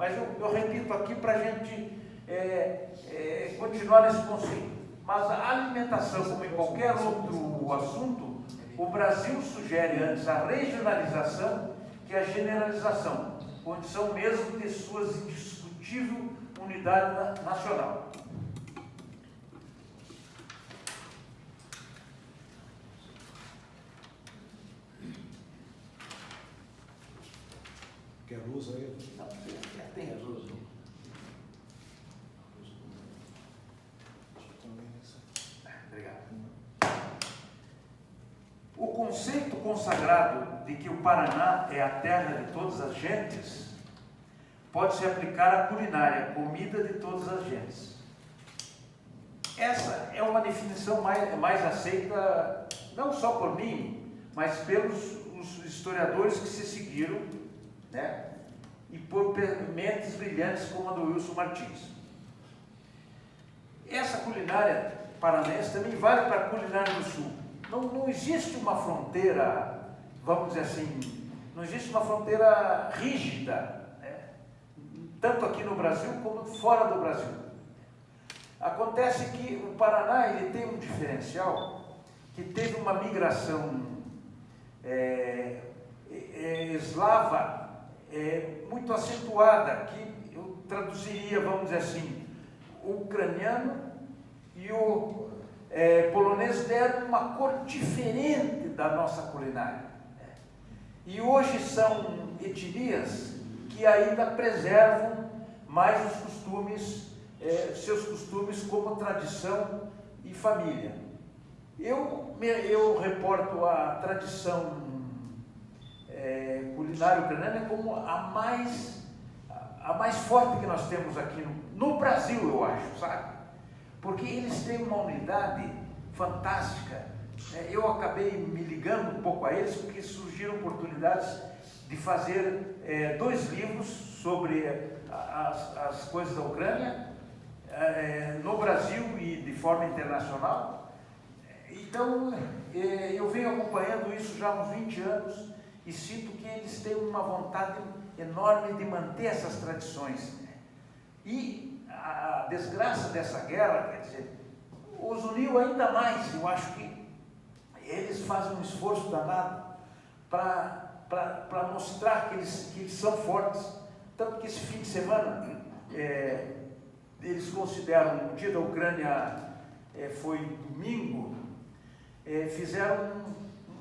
mas eu repito aqui para a gente continuar nesse conceito. Mas a alimentação, como em qualquer outro assunto, o Brasil sugere antes a regionalização que a generalização, condição mesmo de suas indiscutível unidade nacional. Quer luz aí? Não, tem as luzes. Obrigado. O conceito consagrado de que o Paraná é a terra de todas as gentes pode se aplicar à culinária, comida de todas as gentes. Essa é uma definição mais aceita, não só por mim, mas pelos os historiadores que se seguiram, né? E por mentes brilhantes como a do Wilson Martins. Essa culinária paranaense também vale para a culinária do Sul. Não existe uma fronteira, vamos dizer assim, não existe uma fronteira rígida, né? Tanto aqui no Brasil como fora do Brasil. Acontece que o Paraná ele tem um diferencial, que teve uma migração eslava muito acentuada, que eu traduziria, vamos dizer assim, o ucraniano e o polonês deram uma cor diferente da nossa culinária. E hoje são etnias que ainda preservam mais os costumes, seus costumes como tradição e família. Eu reporto a tradição culinária ucraniana como a mais forte que nós temos aqui no Brasil, eu acho, sabe? Porque eles têm uma unidade fantástica. Eu acabei me ligando um pouco a eles porque surgiram oportunidades de fazer 2 livros sobre as coisas da Ucrânia no Brasil e de forma internacional. Então, eu venho acompanhando isso já há uns 20 anos e sinto que eles têm uma vontade enorme de manter essas tradições. E a desgraça dessa guerra, quer dizer, os uniu ainda mais. Eu acho que eles fazem um esforço danado para mostrar que eles são fortes. Tanto que esse fim de semana, eles consideram, o dia da Ucrânia foi domingo, fizeram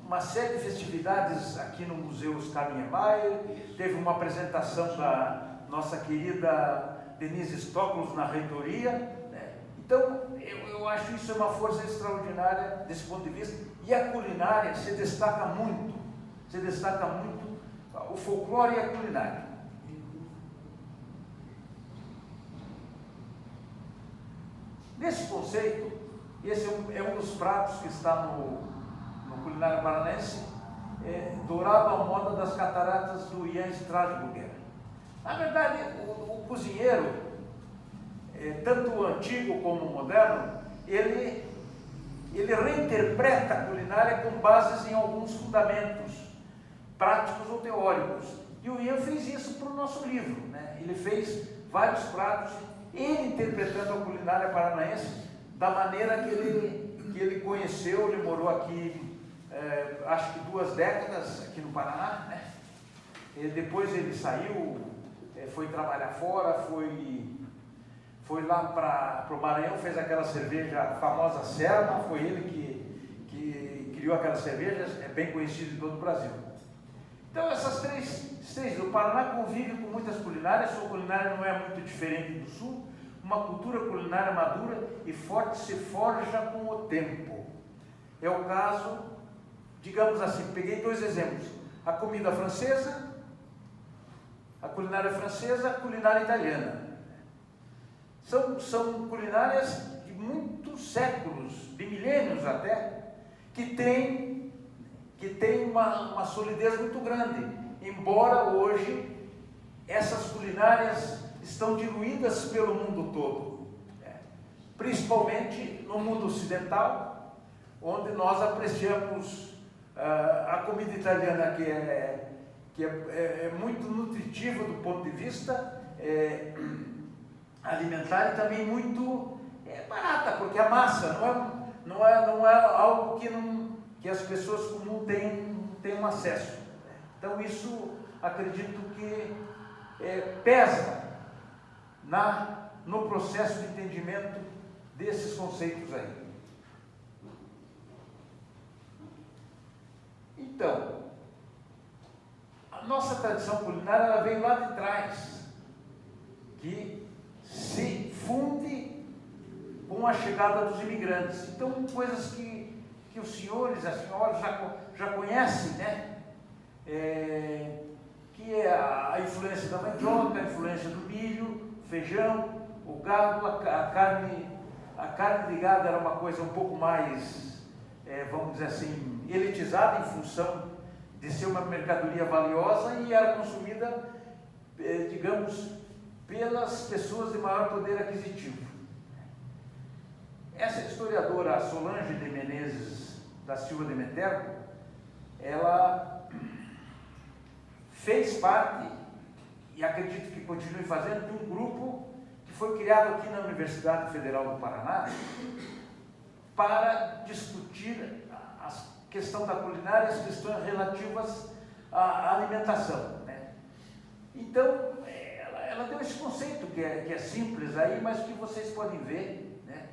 uma série de festividades aqui no Museu Oscar Niemeyer, teve uma apresentação da nossa querida Denise Stoklos na reitoria, né? Então, eu acho isso uma força extraordinária desse ponto de vista, e a culinária se destaca muito, o folclore e a culinária. Nesse conceito, esse é um dos pratos que está no culinário paranaense, dourado à moda das cataratas do Ian Strasburger. Na verdade, o cozinheiro, tanto o antigo como o moderno, ele reinterpreta a culinária com bases em alguns fundamentos práticos ou teóricos. E o Ian fez isso para o nosso livro, né? Ele fez vários pratos, ele interpretando a culinária paranaense da maneira que ele conheceu. Ele morou aqui, acho que 2 décadas aqui no Paraná, né? E depois ele saiu, foi trabalhar fora, foi lá para o Maranhão, fez aquela cerveja, a famosa Serma, foi ele que criou aquela cerveja, é bem conhecido em todo o Brasil. Então essas três, o Paraná convive com muitas culinárias, sua culinária não é muito diferente do Sul, uma cultura culinária madura e forte se forja com o tempo. É o caso, digamos assim, peguei 2 exemplos, a comida francesa, a culinária francesa, a culinária italiana. São culinárias de muitos séculos, de milênios até, que têm uma solidez muito grande, embora hoje essas culinárias estão diluídas pelo mundo todo, principalmente no mundo ocidental, onde nós apreciamos a comida italiana que é muito nutritiva do ponto de vista alimentar, e também muito barata, porque a massa não é algo que as pessoas comuns têm acesso. Então isso acredito que pesa no processo de entendimento desses conceitos aí. Então, a nossa tradição culinária ela vem lá de trás, que se funde com a chegada dos imigrantes. Então, coisas que os senhores e as senhoras já conhecem, né? Que é a influência da mandioca, a influência do milho, feijão, o gado, a carne de gado era uma coisa um pouco mais, vamos dizer assim, elitizada em função de ser uma mercadoria valiosa e era consumida, digamos, pelas pessoas de maior poder aquisitivo. Essa historiadora Solange de Menezes da Silva de Metergo, ela fez parte, e acredito que continue fazendo, de um grupo que foi criado aqui na Universidade Federal do Paraná para discutir a questão da culinária e as questões relativas à alimentação, né? Então, ela deu esse conceito que é simples aí, mas que vocês podem ver, né?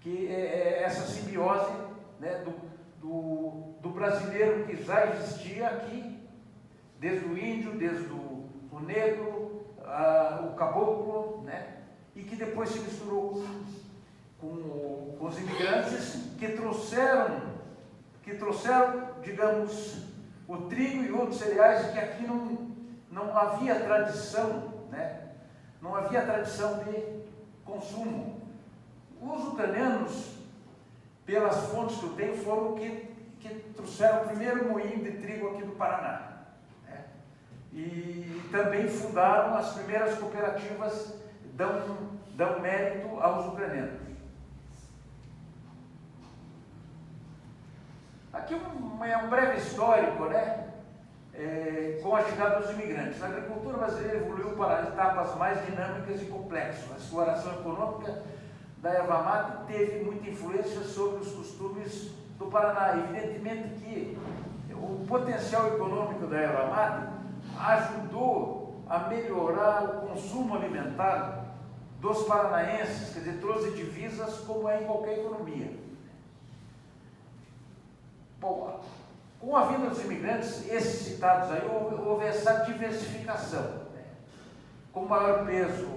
Que é essa simbiose, né, do brasileiro que já existia aqui, desde o índio, desde o negro, o caboclo, né? E que depois se misturou com os imigrantes que trouxeram, digamos, o trigo e outros cereais que aqui não havia tradição, né? Não havia tradição de consumo. Os ucranianos, pelas fontes que eu tenho, foram que trouxeram o primeiro moinho de trigo aqui do Paraná. E também fundaram as primeiras cooperativas, dão mérito aos ucranianos. Aqui é um breve histórico, né? Com a chegada dos imigrantes. A agricultura brasileira evoluiu para etapas mais dinâmicas e complexas. A exploração econômica da erva mate teve muita influência sobre os costumes do Paraná. Evidentemente que o potencial econômico da erva mate ajudou a melhorar o consumo alimentar dos paranaenses, quer dizer, trouxe divisas como é em qualquer economia. Bom, com a vinda dos imigrantes, esses citados aí, houve essa diversificação, né? Com maior peso,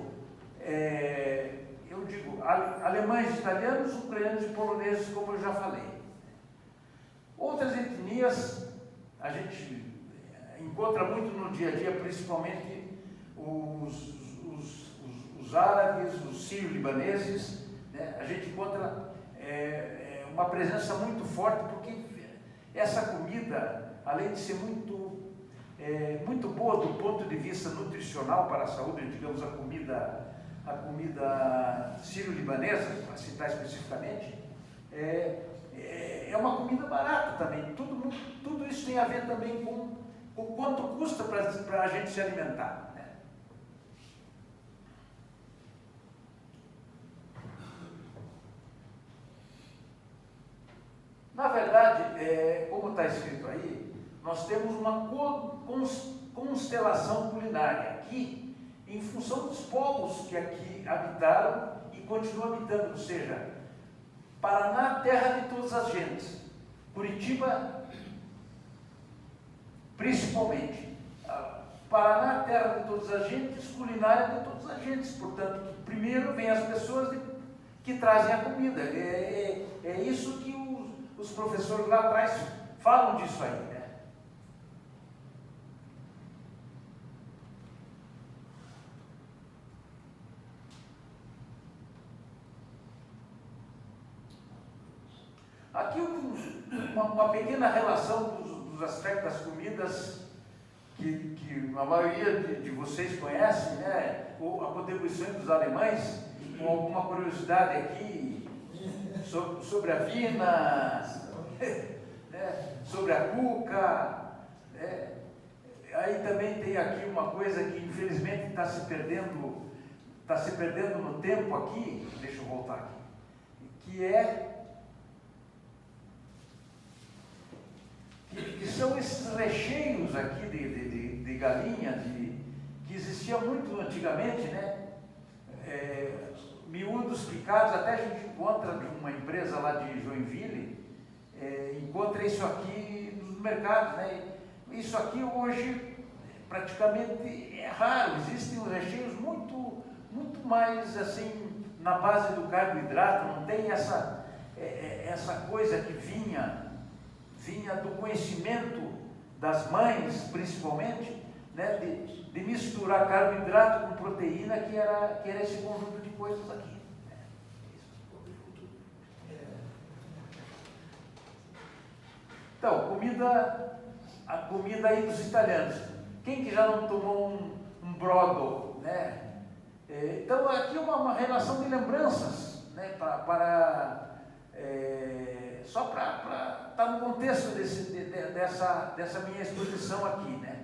eu digo, alemães, italianos, ucranianos e poloneses, como eu já falei. Outras etnias, a gente encontra muito no dia a dia, principalmente os árabes, os sírio-libaneses, né? A gente encontra uma presença muito forte, porque essa comida, além de ser muito boa do ponto de vista nutricional para a saúde, digamos a comida sírio-libanesa, para citar especificamente, é uma comida barata também. Tudo isso tem a ver também com quanto custa para a gente se alimentar, né? Na verdade, como está escrito aí, nós temos uma constelação culinária aqui, em função dos povos que aqui habitaram e continuam habitando, ou seja, Paraná, terra de todas as gentes, Curitiba, principalmente, Paraná, terra de todas as gentes, culinária de todas as gentes. Portanto, primeiro vem as pessoas que trazem a comida. É isso que os professores lá atrás falam disso aí, né? Aqui uma pequena relação dos aspectos das comidas que a maioria de vocês conhecem, né? A contribuição dos alemães, com alguma curiosidade aqui sobre a vina, né? Sobre a cuca, né? Aí também tem aqui uma coisa que infelizmente está se perdendo no tempo aqui, deixa eu voltar aqui, que são esses recheios aqui de galinha, que existia muito antigamente, né? Miúdos picados, até a gente encontra de uma empresa lá de Joinville, encontra isso aqui nos mercados, né? Isso aqui hoje praticamente é raro, existem os recheios muito mais assim na base do carboidrato, não tem essa coisa que vinha do conhecimento das mães, principalmente, né, de misturar carboidrato com proteína, que era esse conjunto de coisas aqui. Então, a comida aí dos italianos. Quem que já não tomou um brodo, né? Então, aqui uma relação de lembranças, né, só para estar no contexto dessa minha exposição aqui, né?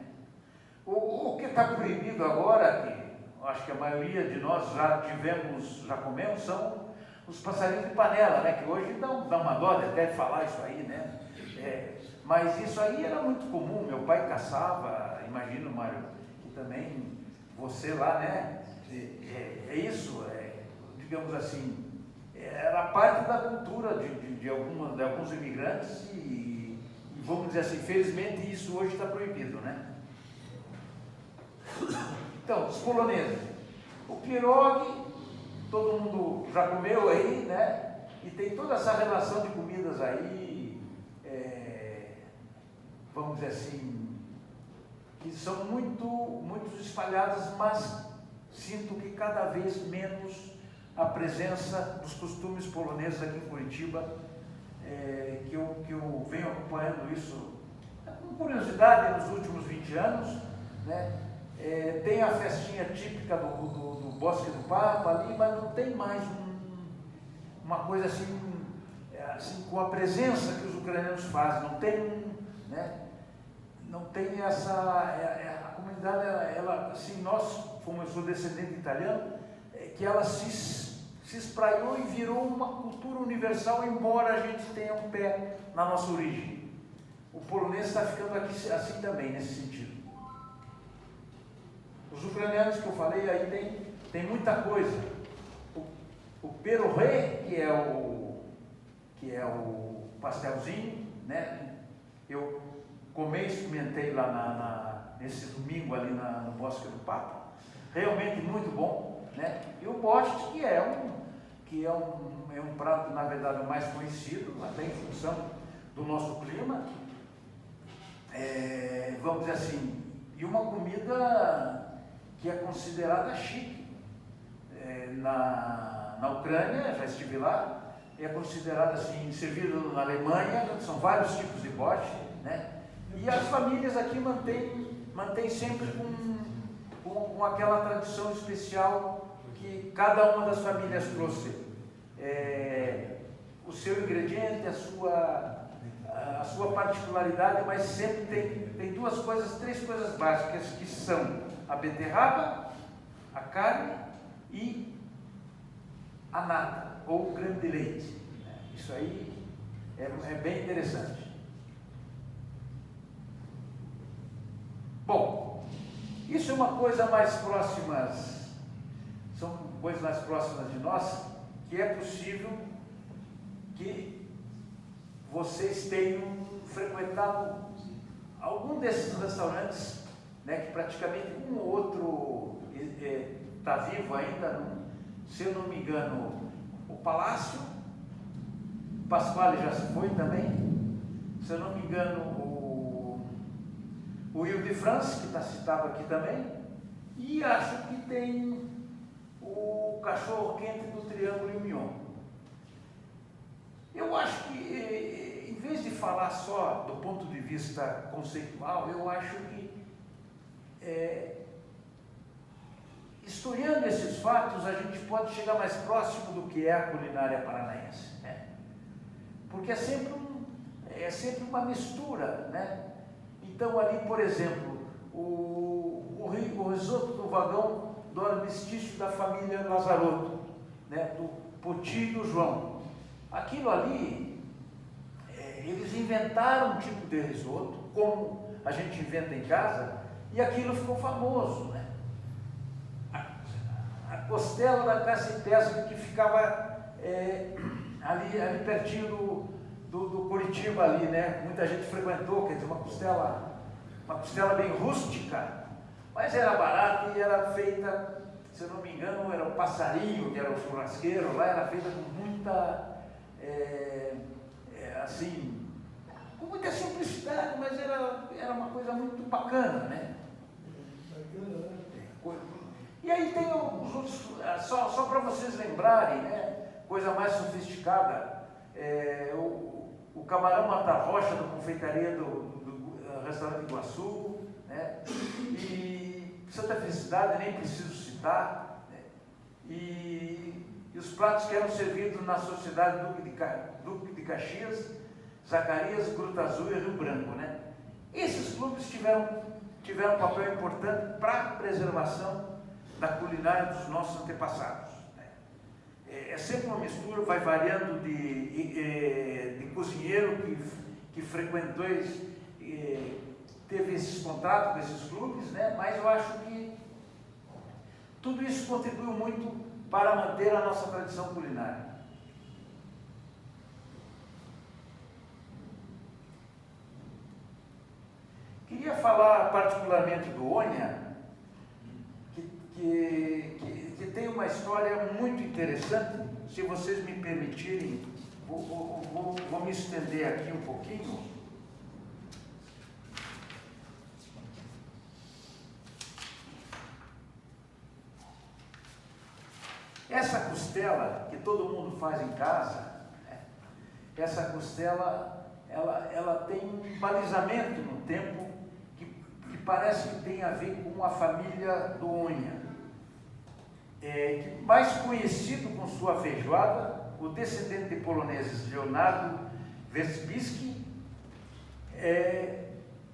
O que está proibido agora, que eu acho que a maioria de nós já comemos, são os passarinhos de panela, né? Que hoje dá uma dó até falar isso aí, né? Mas isso aí era muito comum, meu pai caçava, imagino, Mário, e também você lá, né? Isso, digamos assim, era parte da cultura de alguns imigrantes e vamos dizer assim, infelizmente isso hoje está proibido, né? Então, os poloneses, o pierogi, todo mundo já comeu aí, né? E tem toda essa relação de comidas aí, vamos dizer assim, que são muito espalhadas, mas sinto que cada vez menos a presença dos costumes poloneses aqui em Curitiba, que eu venho acompanhando isso com curiosidade nos últimos 20 anos, né? Tem a festinha típica do Bosque do Papa ali, mas não tem mais uma coisa assim, com a presença que os ucranianos fazem, não tem né? Não tem essa, a comunidade, ela, assim, nós, como eu sou descendente italiano, que ela se espraiou e virou uma cultura universal, embora a gente tenha um pé na nossa origem. O polonês está ficando aqui assim também, nesse sentido. Os ucranianos que eu falei aí tem muita coisa. O pierogi, que é o pastelzinho, né? Eu experimentei lá nesse domingo ali no Bosque do Papa, realmente muito bom, né? E o borscht, que é um prato, na verdade, mais conhecido, até em função do nosso clima, vamos dizer assim, e uma comida que é considerada chique. Na Ucrânia, já estive lá, é considerada assim, servido na Alemanha, são vários tipos de borscht, né? E as famílias aqui mantêm sempre com aquela tradição especial que cada uma das famílias trouxe o seu ingrediente, a sua particularidade, mas sempre tem três coisas básicas, que são a beterraba, a carne e a nata, ou o creme de leite. Isso aí é bem interessante. Bom, isso é uma coisa mais próxima, são coisas mais próximas de nós, que é possível que vocês tenham frequentado algum desses restaurantes, né, que praticamente um ou outro está vivo ainda, se eu não me engano, o Palácio, Pasquale já se foi também, se eu não me engano, o Ile de France, que está citado aqui também, e acho que tem o cachorro-quente do Triângulo Mignon. Eu acho que, em vez de falar só do ponto de vista conceitual, eu acho que, historiando esses fatos, a gente pode chegar mais próximo do que é a culinária paranaense, né? Porque é sempre uma mistura, né? Então, ali, por exemplo, o risoto do vagão do armistício da família Lazarotto, né, do Poti e do João. Aquilo ali, eles inventaram um tipo de risoto, como a gente inventa em casa, e aquilo ficou famoso, né? A costela da Cassipesca, que ficava ali pertinho do Curitiba ali, né? Muita gente frequentou, quer dizer, uma costela bem rústica, mas era barata e era feita, se eu não me engano, era o Passarinho, que era o churrasqueiro, lá era feita com muita, assim, com muita simplicidade, mas era uma coisa muito bacana, né? E aí tem os outros, só para vocês lembrarem, né? Coisa mais sofisticada, o camarão mata-rocha da confeitaria do restaurante Iguaçu, né? E Santa Felicidade, nem preciso citar, né? E os pratos que eram servidos na Sociedade Duque de Caxias, Zacarias, Gruta Azul e Rio Branco, né? Esses clubes tiveram um papel importante para a preservação da culinária dos nossos antepassados. É sempre uma mistura, vai variando de cozinheiro que frequentou, teve esses contratos com esses clubes, né? Mas eu acho que tudo isso contribuiu muito para manter a nossa tradição culinária. Queria falar particularmente do Onha, que tem uma história muito interessante. Se vocês me permitirem, vou me estender aqui um pouquinho. Essa costela que todo mundo faz em casa, né? Essa costela, ela tem um balizamento no tempo que parece que tem a ver com a família do Onha. Mais conhecido com sua feijoada, o descendente de poloneses Leonardo Werbicki,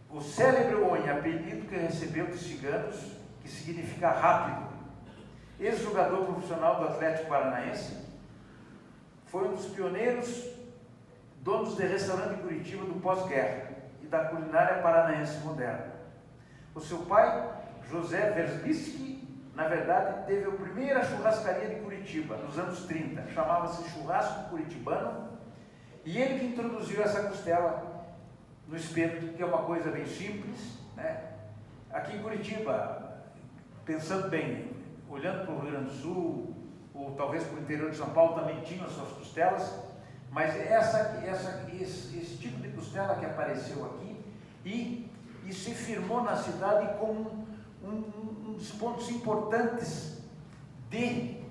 o célebre Onha, apelido que recebeu de ciganos, que significa rápido. Ex-jogador profissional do Atlético Paranaense, foi um dos pioneiros donos de restaurante em Curitiba do pós-guerra e da culinária paranaense moderna. O seu pai, José Werbicki, na verdade, teve a primeira churrascaria de Curitiba, nos anos 30, chamava-se Churrasco Curitibano, e ele que introduziu essa costela no espeto, que é uma coisa bem simples, né? Aqui em Curitiba, pensando bem, olhando para o Rio Grande do Sul, ou talvez para o interior de São Paulo, também tinham as suas costelas, mas esse tipo de costela que apareceu aqui e se firmou na cidade como um dos pontos importantes de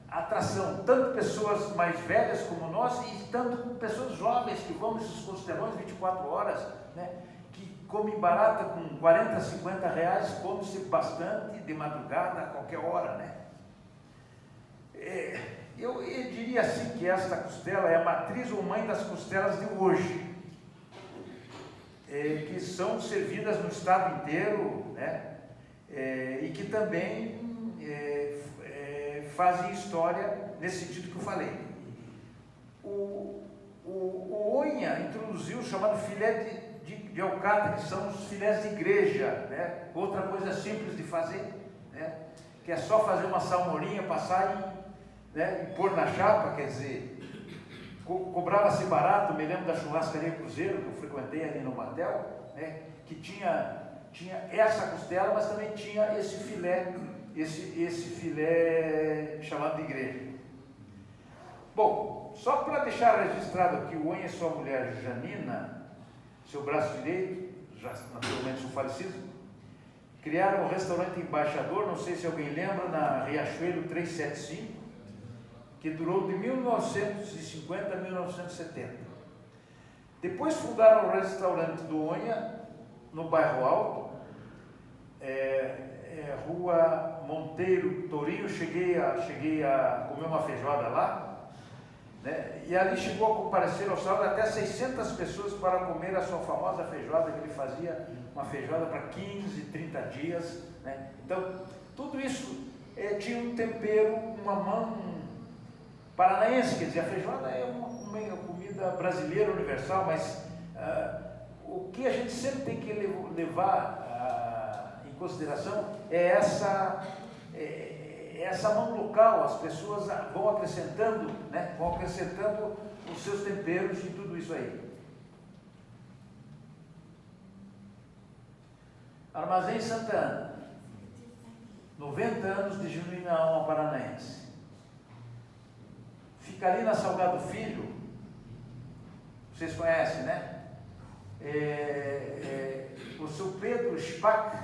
atração, tanto pessoas mais velhas como nós, e tanto pessoas jovens que vão nesses costelões 24 horas, né? Que comem barata com 40, 50 reais, come-se bastante de madrugada, a qualquer hora, né? Eu diria assim que esta costela é a matriz ou mãe das costelas de hoje, que são servidas no estado inteiro, né? E que também fazem história nesse sentido que eu falei. O Onha introduziu o chamado filé de alcatra, que são os filés de igreja, né? Outra coisa simples de fazer, né? Que é só fazer uma salmorinha, passar e pôr na chapa, quer dizer, cobrava-se barato. Me lembro da churrascaria Cruzeiro, que eu frequentei ali no Batel, né? Que tinha essa costela, mas também tinha esse filé chamado de igreja. Bom, só para deixar registrado aqui, o Onha e sua mulher Janina, seu braço direito, já naturalmente são falecidos, criaram o restaurante Embaixador, não sei se alguém lembra, na Riachuelo 375, que durou de 1950 a 1970. Depois fundaram o restaurante do Onha, no Bairro Alto, Rua Monteiro Tourinho. Cheguei a comer uma feijoada lá, né? E ali chegou a comparecer ao sábado até 600 pessoas para comer a sua famosa feijoada, que ele fazia uma feijoada para 15, 30 dias, né? Então, tudo isso tinha um tempero, uma mão paranaense, quer dizer, a feijoada é uma comida brasileira universal, mas o que a gente sempre tem que levar em consideração é essa mão local. As pessoas vão acrescentando, né, vão acrescentando os seus temperos e tudo isso aí. Armazém Santa Ana, 90 anos de genuína alma paranaense. Fica ali na Salgado Filho, vocês conhecem, né? O seu Pedro Spack,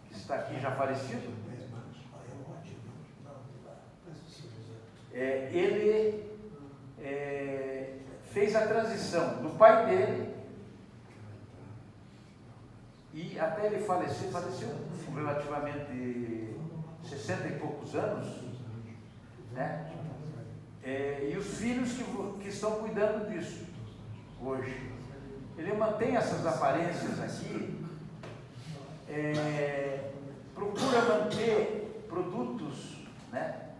que está aqui já falecido, ele fez a transição do pai dele, e até ele faleceu com relativamente 60 e poucos anos, né? E os filhos que estão cuidando disso hoje. Ele mantém essas aparências aqui, procura manter produtos, né?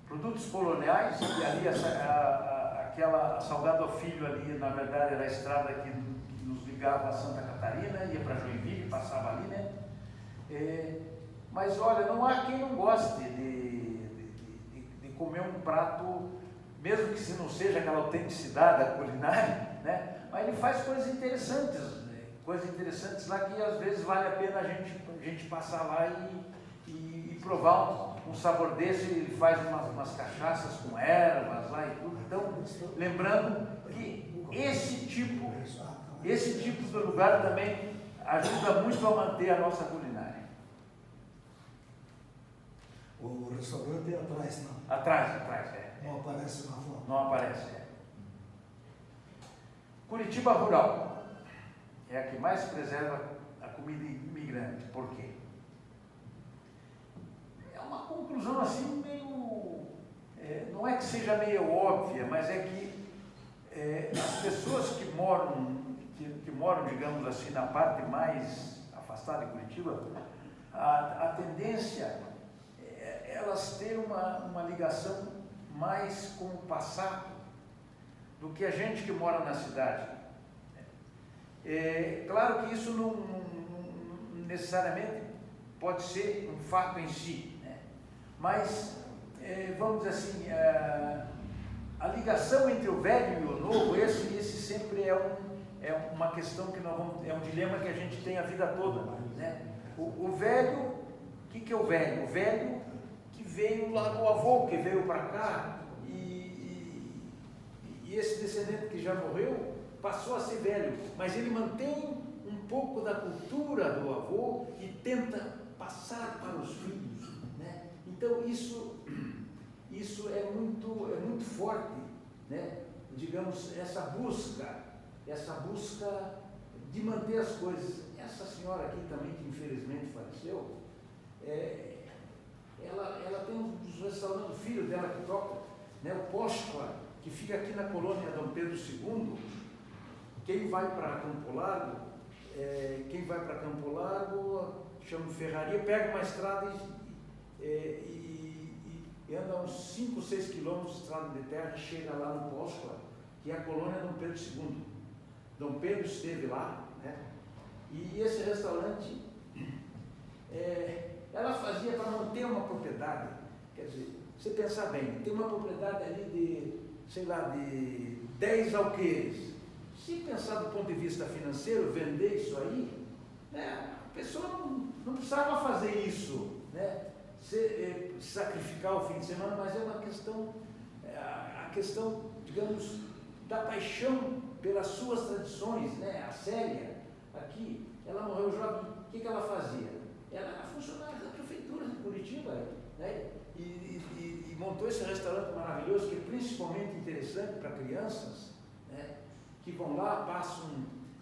Produtos coloniais, e ali aquela Salgado Filho ali, na verdade, era a estrada que nos ligava a Santa Catarina, ia para Joinville, passava ali, né? Mas olha, não há quem não goste de comer um prato, mesmo que se não seja aquela autenticidade da culinária, né? Mas ele faz coisas interessantes, né? Coisas interessantes lá que às vezes vale a pena a gente passar lá e provar um sabor desse. Ele faz umas cachaças com ervas lá e tudo. Então, lembrando que esse tipo de lugar também ajuda muito a manter a nossa culinária. O restaurante é atrás, não? Atrás, Não aparece na foto. Não aparece, Curitiba Rural é a que mais preserva a comida imigrante. Por quê? É uma conclusão assim meio... não é que seja meio óbvia, mas é que as pessoas que moram, digamos assim, na parte mais afastada de Curitiba, a tendência é elas terem uma ligação mais com o passado do que a gente que mora na cidade. Claro que isso não necessariamente pode ser um fato em si, né? Mas, vamos dizer assim, a ligação entre o velho e o novo, esse sempre é uma questão que é um dilema que a gente tem a vida toda, né? O velho, o que é o velho? O velho que veio lá do avô, que veio para cá, e esse descendente que já morreu passou a ser velho, mas ele mantém um pouco da cultura do avô e tenta passar para os filhos, né? Então isso é muito forte, né? Digamos, essa busca de manter as coisas. Essa senhora aqui também, que infelizmente faleceu, ela tem um dos restaurantes, o filho dela que toca, né, o Póscola, que fica aqui na colônia Dom Pedro II. Quem vai para Campo Largo, chama Ferraria, pega uma estrada e anda uns 5 ou 6 quilômetros de estrada de terra e chega lá no Póscola, que é a colônia Dom Pedro II. Dom Pedro esteve lá, né? E esse restaurante, ela fazia para manter uma propriedade. Quer dizer, você pensar bem, tem uma propriedade ali de 10 alqueires. Se pensar do ponto de vista financeiro, vender isso aí, né, a pessoa não precisava fazer isso, né, sacrificar o fim de semana, mas é uma questão, a questão, digamos, da paixão pelas suas tradições, né? A Célia, aqui, ela morreu jovem, o que ela fazia? Ela era funcionária da prefeitura de Curitiba, né? E montou esse restaurante maravilhoso, que é principalmente interessante para crianças, né? Que vão lá,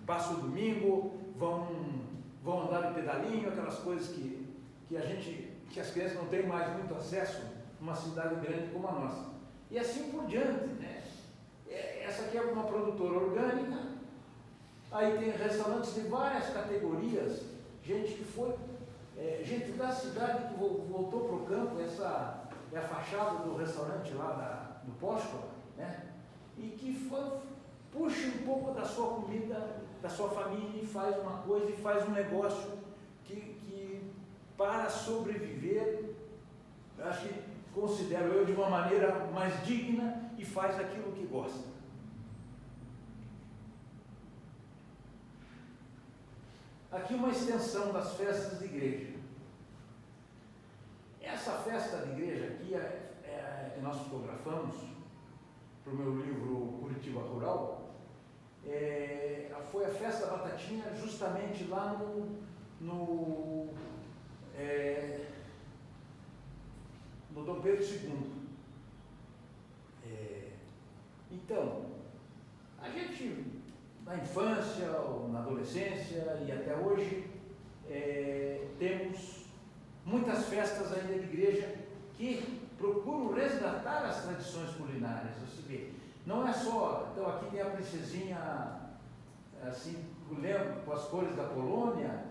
passam o domingo, vão andar de pedalinho, aquelas coisas que as crianças não têm mais muito acesso numa cidade grande como a nossa. e assim por diante, né? Essa aqui é uma produtora orgânica, aí tem restaurantes de várias categorias, gente que foi, gente da cidade que voltou para o campo, essa é a fachada do restaurante lá do Póscola, né? E que puxa um pouco da sua comida, da sua família e faz uma coisa, e faz um negócio que para sobreviver, acho que considero eu de uma maneira mais digna e faz aquilo que gosta. Aqui uma extensão das festas de igreja. Essa festa de igreja aqui que nós fotografamos para o meu livro Curitiba Rural, foi a festa da batatinha justamente lá no Dom Pedro II. Então, a gente, na infância, ou na adolescência e até hoje, temos muitas festas ainda de igreja que procuram resgatar as tradições culinárias. Você vê, não é só, então aqui tem a princesinha, assim, com as cores da Polônia,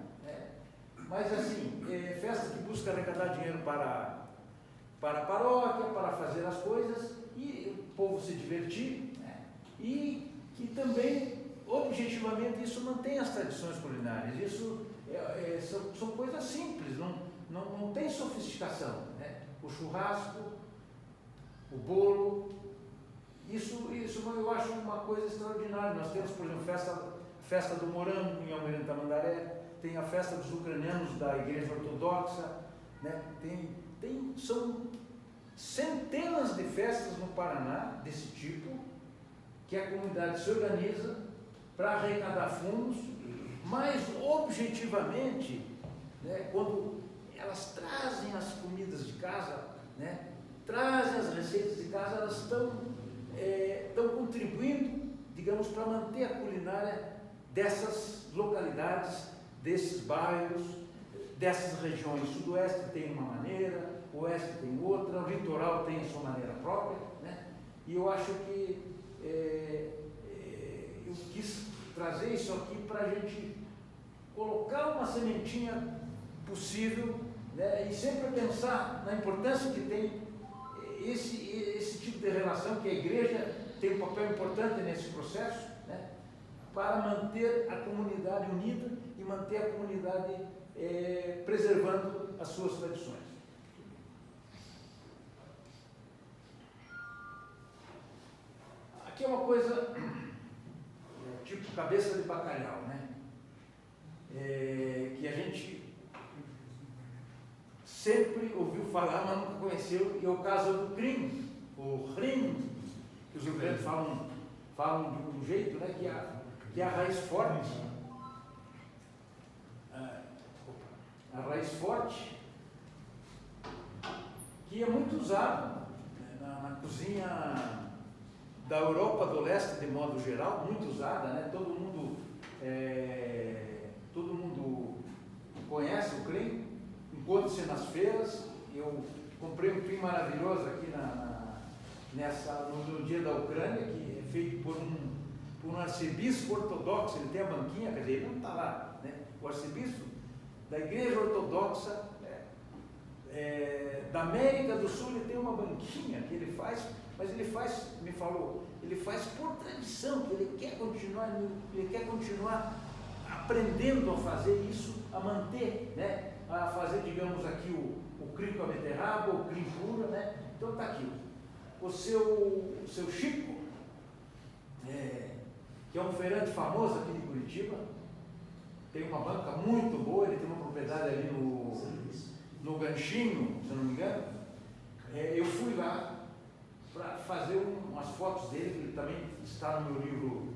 mas assim, festa que busca arrecadar dinheiro para a paróquia, para fazer as coisas e o povo se divertir, né? E que também, objetivamente, isso mantém as tradições culinárias. Isso são coisas simples, não tem sofisticação, né? O churrasco, o bolo, isso eu acho uma coisa extraordinária. Nós temos, por exemplo, festa do morango em Almirante Tamandaré, tem a festa dos ucranianos da Igreja Ortodoxa, né? São centenas de festas no Paraná desse tipo, que a comunidade se organiza para arrecadar fundos, mas objetivamente, né, quando elas trazem as comidas de casa, né, trazem as receitas de casa, elas estão contribuindo, digamos, para manter a culinária dessas localidades, desses bairros, dessas regiões. Sudoeste tem uma maneira, Oeste tem outra, o litoral tem a sua maneira própria, né? E eu acho que eu quis trazer isso aqui para a gente colocar uma sementinha possível, né? E sempre pensar na importância que tem esse tipo de relação, que a igreja tem um papel importante nesse processo, né? Para manter a comunidade unida e manter a comunidade preservando as suas tradições. Aqui é uma coisa tipo cabeça de bacalhau, né? Que a gente sempre ouviu falar, mas nunca conheceu, e é o caso do crim, o rim, que os ucranianos falam de um jeito, né? Que é a raiz forte. A raiz forte, que é muito usada, né, na cozinha da Europa do Leste, de modo geral, muito usada, né? Todo mundo conhece o creme, encontra-se nas feiras. Eu comprei um creme maravilhoso aqui no dia da Ucrânia, que é feito por um arcebispo ortodoxo. Ele tem a banquinha, quer dizer, ele não está lá, né? O arcebispo da Igreja Ortodoxa da América do Sul, ele tem uma banquinha que ele faz, mas ele faz, me falou, ele faz por tradição, que ele quer continuar aprendendo a fazer isso, a manter, né? A fazer, digamos aqui, o creme com a beterraba, o creme puro, né? Então está aqui. O seu Chico, que é um feirante famoso aqui de Curitiba, tem uma banca muito boa, ele tem uma propriedade ali no Ganchinho, se eu não me engano. Eu fui lá para fazer umas fotos dele, ele também está no meu livro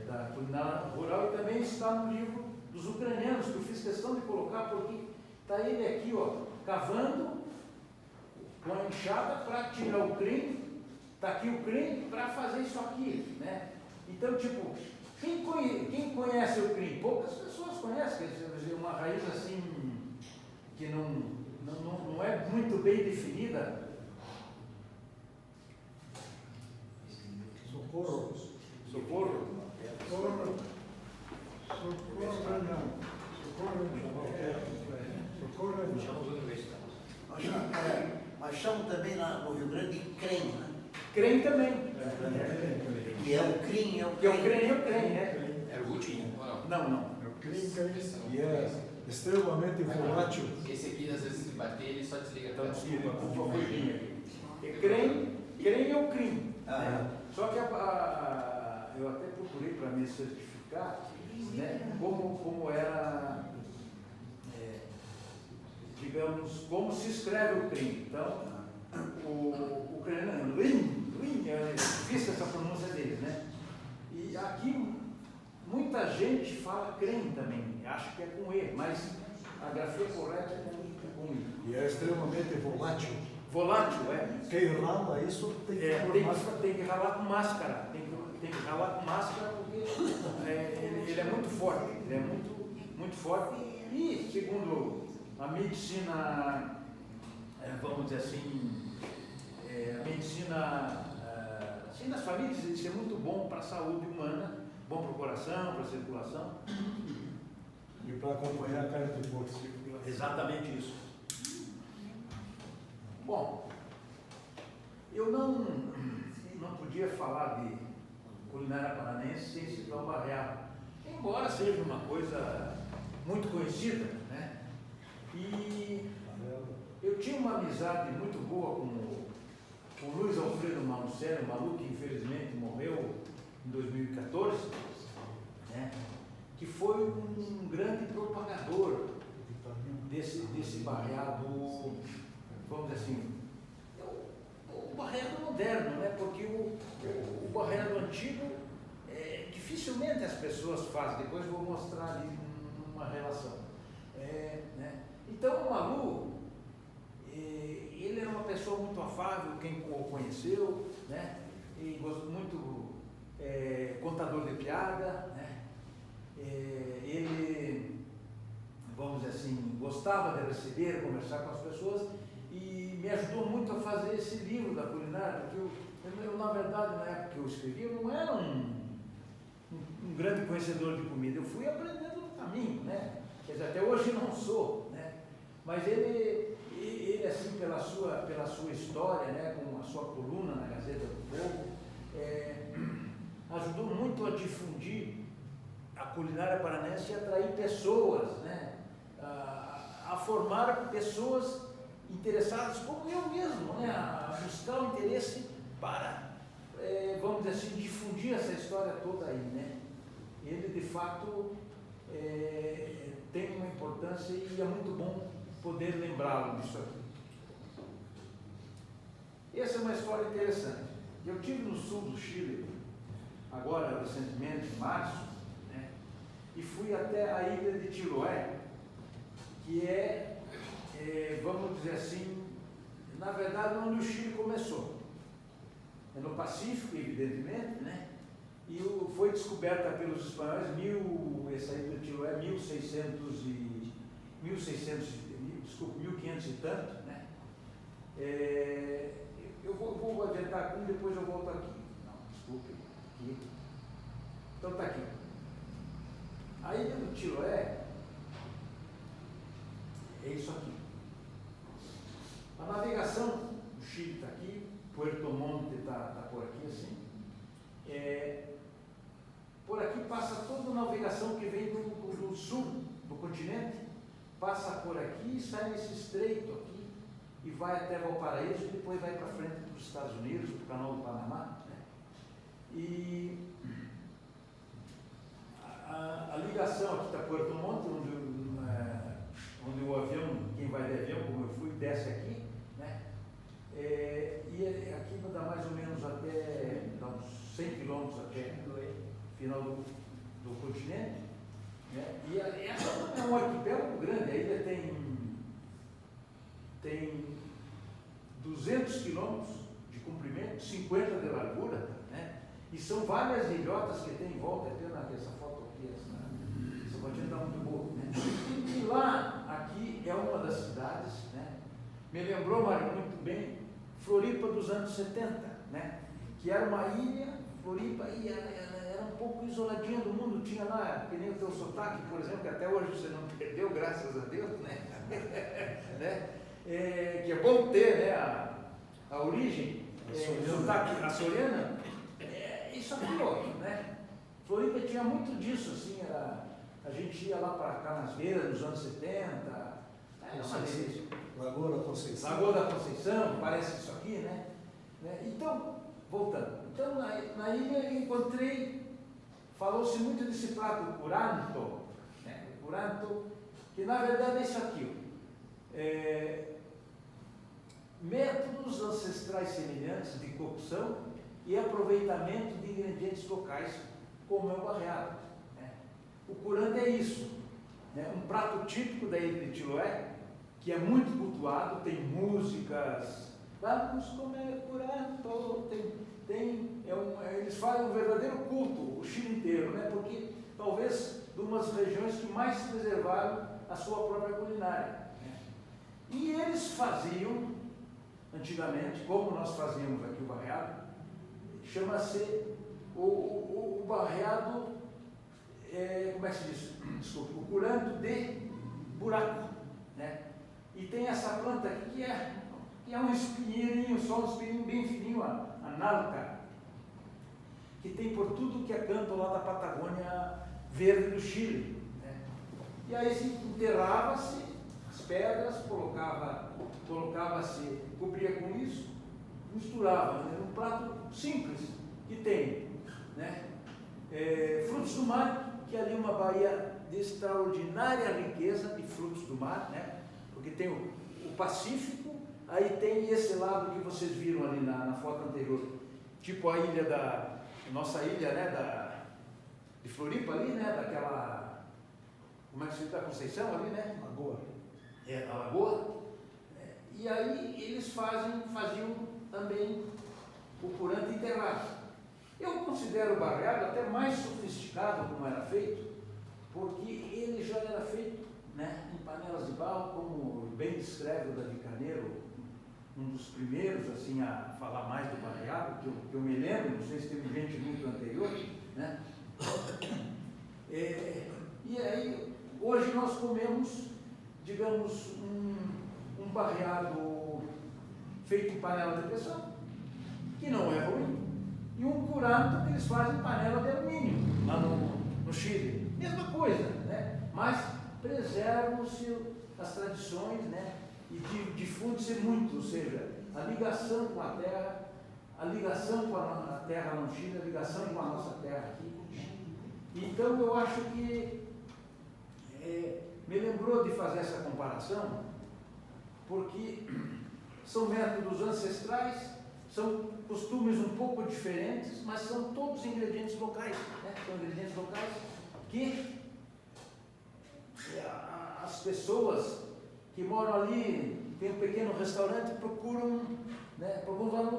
da culinária rural, e também está no livro dos ucranianos, que eu fiz questão de colocar, porque está ele aqui, ó, cavando com a enxada para tirar o creme, está aqui o creme para fazer isso aqui, né? Então, tipo, quem conhece o creme? Poucas pessoas conhecem, quer dizer, uma raiz assim, que não é muito bem definida. Socorro. Socorro. Mas chamam também no Rio Grande de CREM, né? CREM também. E é o CREM, Que é o CREM, né? Era o último? Não. É o clínica e é extremamente volátil. Esse aqui, às vezes, se bater, ele só desliga. Então, desculpa, uma coisinha aqui. CREM é o CRIM. Né? Só que eu até procurei para me certificar, né, como era, digamos, como se escreve o CRIM. Então, o CRIM, é difícil essa pronúncia dele, né? E aqui muita gente fala CREM também, acha que é com E, mas a grafia correta é com I. E é extremamente volátil. Volátil, é. Quem rala isso tem que Tem que ralar com máscara. Tem que ralar com máscara porque ele é muito forte. Ele é muito forte. E, segundo a medicina, vamos dizer assim, a medicina assim, das famílias, isso é muito bom para a saúde humana, bom para o coração, para a circulação. E para acompanhar a carne de porco. Exatamente isso. Bom, eu não podia falar de culinária paranense sem citar o barreado, embora seja uma coisa muito conhecida, né? E eu tinha uma amizade muito boa com o Luiz Alfredo Malucelli, Malu, que infelizmente morreu em 2014, né? Que foi um grande propagador desse barreado, vamos dizer assim, o barreado moderno, né? Porque o barreado antigo, dificilmente as pessoas fazem, depois eu vou mostrar ali uma relação. Né? Então o Malu, ele era uma pessoa muito afável, quem o conheceu, né? E muito contador de piada, né? Ele, vamos dizer assim, gostava de receber, conversar com as pessoas e me ajudou muito a fazer esse livro da culinária, porque eu na verdade, na época que eu escrevi, eu não era um grande conhecedor de comida, eu fui aprendendo no caminho, né? Quer dizer, até hoje não sou, né? Mas ele assim, pela sua história, né, com a sua coluna na Gazeta do Povo, ajudou muito a difundir a culinária paranense e atrair pessoas, né, a formar pessoas interessadas, como eu mesmo, né, a buscar o interesse para, vamos dizer assim, difundir essa história toda aí, né. Ele, de fato, tem uma importância e é muito bom poder lembrá-lo disso aqui. Essa é uma história interessante. Eu estive no sul do Chile, agora recentemente, em março, né, e fui até a ilha de Chiloé, que vamos dizer assim, na verdade, onde o Chile começou. É no Pacífico, evidentemente, né? E foi descoberta pelos espanhóis, essa ilha de Chiloé, 1500 e tanto, né? Eu vou adiantar aqui, depois eu volto aqui. Não, desculpe, aqui. Então está aqui. A ilha do Chiloé é isso aqui. A navegação, o Chile está aqui, Puerto Montt está por aqui, assim. Por aqui passa toda a navegação que vem do sul do continente, passa por aqui, sai nesse estreito aqui e vai até Valparaíso e depois vai para frente para os Estados Unidos, para o canal do Panamá, né? E a ligação aqui está Puerto Montt, onde o avião, quem vai de avião, como eu fui, desce aqui, né? E aqui dá mais ou menos até, dá uns 100 quilômetros até o final do continente, né? E essa é um arquipélago grande, a ilha tem 200 quilômetros de comprimento, 50 de largura, né? E são várias ilhotas que tem em volta, até essa foto aqui, essa fotinha está muito boa, né? E lá, aqui é uma das cidades, né? Me lembrou, Mário, muito bem, Floripa dos anos 70, né? Que era uma ilha Floripa ela era um pouco isoladinha do mundo, tinha lá, que nem o teu sotaque, por exemplo, que até hoje você não perdeu, graças a Deus, né? Né? Que é bom ter, né, a origem, o sotaque açoriana, isso aqui, ó, né? Floripa tinha muito disso, assim, a gente ia lá para Canasveira nos anos 70, era uma delícia. Lagoa da Conceição. Lagoa da Conceição, parece isso aqui, né? Então, voltando. Então, na ilha eu encontrei, falou-se muito desse prato curanto, né? Curanto, que na verdade é isso aqui. Métodos ancestrais semelhantes de cocção e aproveitamento de ingredientes locais, como é o barreado. Né? O curanto é isso, né? Um prato típico da ilha de Chiloé, que é muito cultuado, tem músicas, vamos comer curanto, eles fazem um verdadeiro culto, o Chile inteiro, né? Porque talvez de umas regiões que mais preservaram a sua própria culinária. Né? E eles faziam, antigamente, como nós fazíamos aqui o barreado, chama-se o barreado, como é que se diz? Desculpa, o curanto de buraco, né? E tem essa planta aqui que é um espinheirinho, só um espinheirinho bem fininho, a nalca, que tem por tudo que é canto lá da Patagônia verde do Chile. Né? E aí se enterrava-se as pedras, colocava-se, cobria com isso, misturava, né? Um prato simples que tem, né? Frutos do mar, que ali é uma baía de extraordinária riqueza de frutos do mar, né? Porque tem o Pacífico, aí tem esse lado que vocês viram ali na foto anterior, tipo a ilha nossa ilha, né, de Floripa ali, né, daquela, como é que se diz, da Conceição ali, né? Lagoa. A lagoa. E aí eles faziam também o curante enterrado. Eu considero o barreado até mais sofisticado como era feito, porque ele já era feito, né, em panelas de barro, como bem descreve o Davi Carneiro, um dos primeiros assim, a falar mais do barreado, que eu me lembro, não sei se teve gente muito anterior, né? E aí, hoje nós comemos, digamos, um barreado feito em panela de pressão, que não é ruim, e um curanto que eles fazem em panela de alumínio, lá no Chile. Mesma coisa, né? Mas preservam-se as tradições, né? E difunde-se muito, ou seja, a ligação com a terra, a ligação com a terra no Chile, a ligação com a nossa terra aqui. Então eu acho que me lembrou de fazer essa comparação, porque são métodos ancestrais, são costumes um pouco diferentes, mas são todos ingredientes locais, né? São ingredientes locais que as pessoas que moram ali, tem um pequeno restaurante, procuram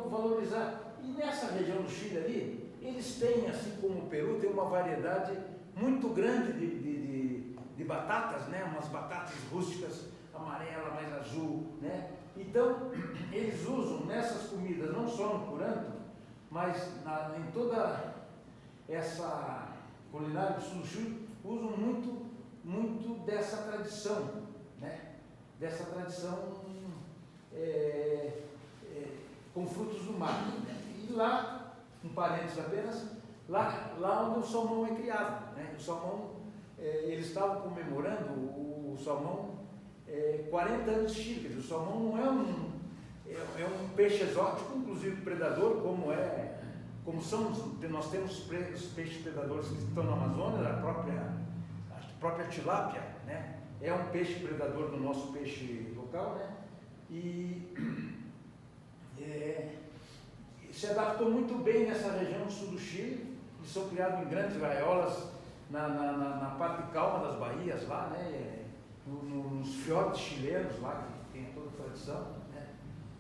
valorizar. E nessa região do Chile ali, eles têm, assim como o Peru, tem uma variedade muito grande de batatas, né? Umas batatas rústicas, amarela, mais azul, né? Então, eles usam nessas comidas, não só no curanto, mas em toda essa culinária do sul do Chile, usam muito dessa tradição, né? Dessa tradição com frutos do mar. Né? E lá, um parênteses apenas, lá onde o salmão é criado, né? O salmão, eles estavam comemorando o salmão 40 anos de Chile. O salmão não é um peixe exótico, inclusive predador, nós temos os peixes predadores que estão na Amazônia, a própria tilápia, né? É um peixe predador do nosso peixe local, né? E se adaptou muito bem nessa região do sul do Chile. Eles são criados em grandes gaiolas na parte calma das baías lá, né? Nos fiordes chilenos lá, que tem toda a tradição, né?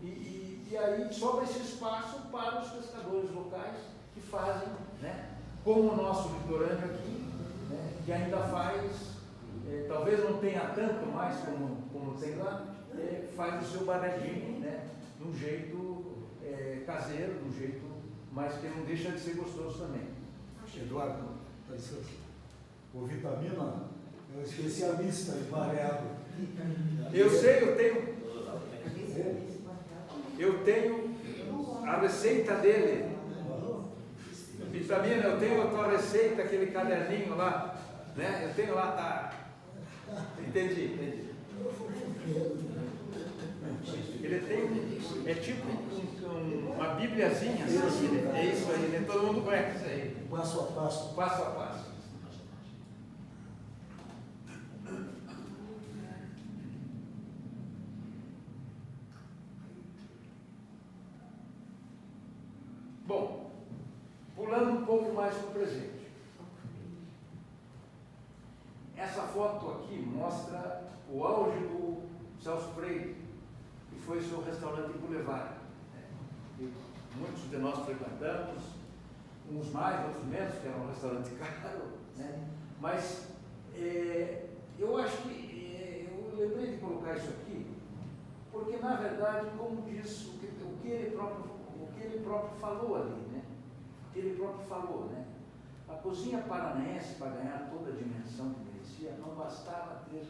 E aí sobra esse espaço para os pescadores locais que fazem, né? Como o nosso litorâneo aqui, né? Que ainda faz, talvez não tenha tanto mais como tem lá, faz o seu barradinho, né? De um jeito caseiro, de um jeito mas que não deixa de ser gostoso também. Eduardo, dá licença. O Vitamina é um especialista em variado. Eu sei, eu tenho a receita dele. Vitamina, eu tenho a tua receita, aquele caderninho lá, né? Eu tenho lá, tá. Entendi. Ele tem, é tipo uma bibliazinha, assim, é isso aí, né? Todo mundo conhece isso aí. Passo a passo. Passo a passo. Bom, pulando um pouco mais para o presente. Essa foto aqui mostra o auge do Celso Freire, que foi seu restaurante Boulevard. Muitos de nós frequentamos, uns mais, outros menos, que era um restaurante caro, né? Mas eu acho que eu lembrei de colocar isso aqui, porque na verdade, como diz o que ele próprio falou ali, né? O que ele próprio falou, né? A cozinha paranaense, para ganhar toda a dimensão que merecia, não bastava ter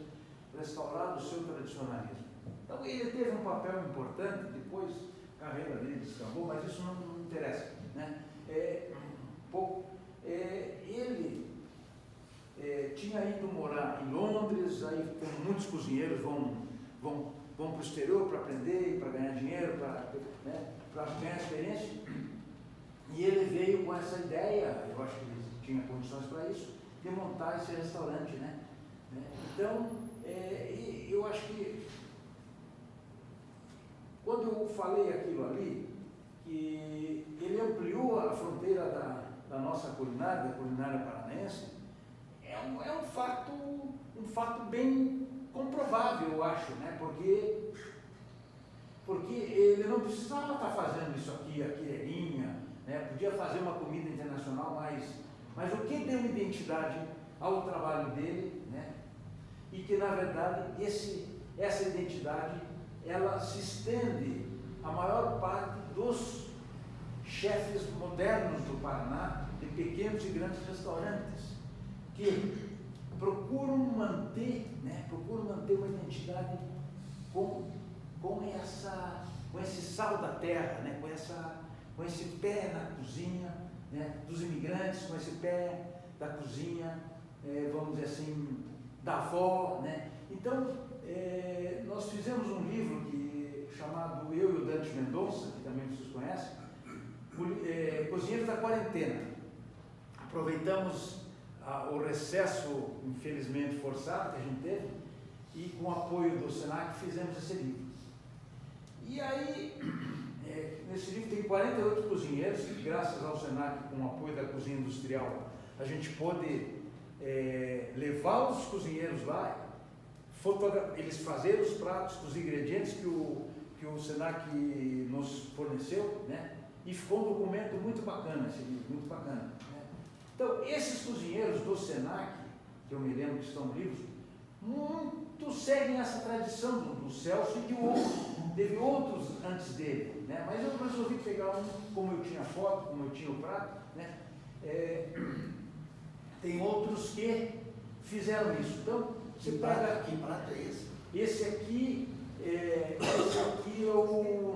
restaurado o seu tradicionalismo. Então ele teve um papel importante, depois a carreira dele descambou, mas isso não interessa, né? Ele tinha ido morar em Londres, aí como muitos cozinheiros vão para o exterior para aprender, para ganhar dinheiro, para ganhar experiência, e ele veio com essa ideia, eu acho que ele tinha condições para isso, de montar esse restaurante, né? Então, eu acho que quando eu falei aquilo ali, que ele ampliou a fronteira da nossa culinária, da culinária paranaense, é um fato bem comprovável, eu acho, né? Porque ele não precisava estar fazendo isso aqui, a quireirinha, né? Podia fazer uma comida internacional, mas o que deu identidade ao trabalho dele, né? E que na verdade essa identidade ela se estende à maior parte dos chefes modernos do Paraná, de pequenos e grandes restaurantes, que procuram manter uma identidade com esse sal da terra, né? com esse pé na cozinha, né? Dos imigrantes, com esse pé da cozinha, vamos dizer assim, da avó, né? Então, nós fizemos um livro chamado Eu e o Dante Mendonça, que também vocês conhecem, Cozinheiros da Quarentena. Aproveitamos o recesso, infelizmente forçado, que a gente teve, e com o apoio do Senac fizemos esse livro. E aí, nesse livro tem 48 cozinheiros, que graças ao Senac, com o apoio da cozinha industrial, a gente pôde levar os cozinheiros lá, eles fazerem os pratos com os ingredientes que o Senac nos forneceu, né? E ficou um documento muito bacana, esse livro, muito bacana, né? Então, esses cozinheiros do Senac, que eu me lembro que estão vivos, muitos seguem essa tradição do Celso e de outros. Teve outros antes dele, né? Mas eu resolvi pegar um, como eu tinha foto, como eu tinha o prato, né? Tem outros que fizeram isso. Então, você pega... Que prato é esse? Esse aqui é o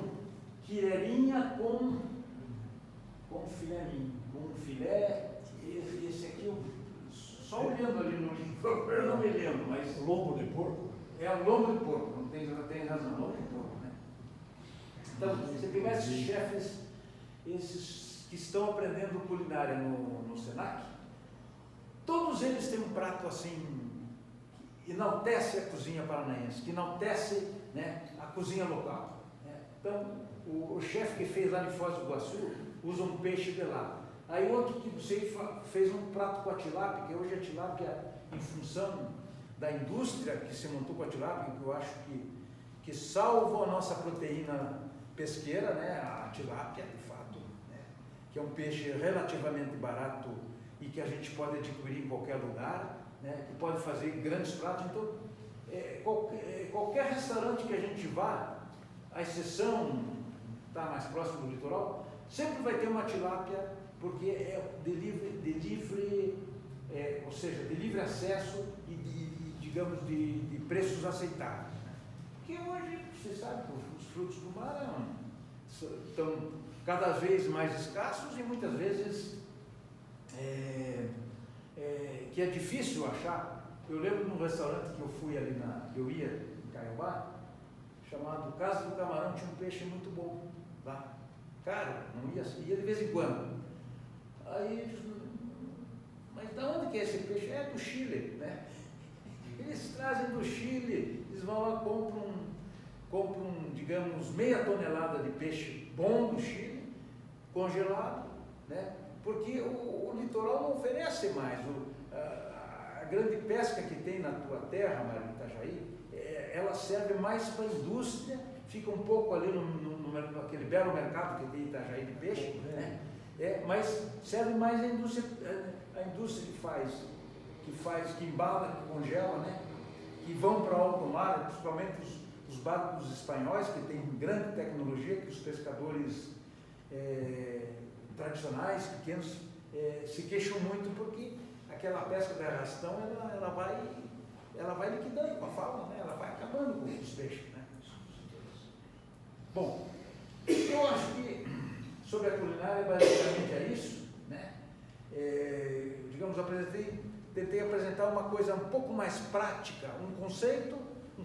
quireirinha com filé mignon, com filé. Esse aqui, só olhando ali no livro, eu não me lembro, mas... Lombo de porco? É o lombo de porco, não tem razão, lombo de porco, né? Então, você pegar esses chefes, esses que estão aprendendo culinária no Senac, todos eles têm um prato assim, que enaltece a cozinha paranaense, que enaltece, né, a cozinha local, né? Então, o chefe que fez lá em Foz do Iguaçu usa um peixe de lá. Aí outro que fez um prato com a tilápia, que hoje a tilápia, em função da indústria que se montou com a tilápia, que eu acho que salva a nossa proteína pesqueira, né? A tilápia, de fato, né? Que é um peixe relativamente barato e que a gente pode adquirir em qualquer lugar, né? Que pode fazer grandes pratos. Então, qualquer restaurante que a gente vá, a exceção está mais próximo do litoral, sempre vai ter uma tilápia, porque é de livre ou seja, de livre acesso e digamos, de preços aceitáveis. Né? Porque hoje, você sabe, os frutos do mar estão cada vez mais escassos e muitas vezes que é difícil achar. Eu lembro de um restaurante que eu fui ali que eu ia em Caiobá, chamado Casa do Camarão, tinha um peixe muito bom lá. Caro, não ia de vez em quando. Aí, mas de onde que é esse peixe? É do Chile, né? Eles trazem do Chile, eles vão lá, compram, digamos, meia tonelada de peixe bom do Chile, congelado, né? Porque o litoral não oferece mais. A grande pesca que tem na tua terra, Maria Itajaí, ela serve mais para a indústria, fica um pouco ali naquele belo mercado que tem em Itajaí de peixe, né? Mas serve mais a indústria que embala, que congela, né? Que vão para alto mar, principalmente os barcos espanhóis, que têm grande tecnologia, que os pescadores tradicionais, pequenos, se queixam muito porque aquela pesca de arrastão, ela vai liquidando com a fauna, né? Ela vai acabando com os peixes, né? Bom, eu acho que sobre a culinária basicamente é isso, né? Digamos, tentei apresentar uma coisa um pouco mais prática, um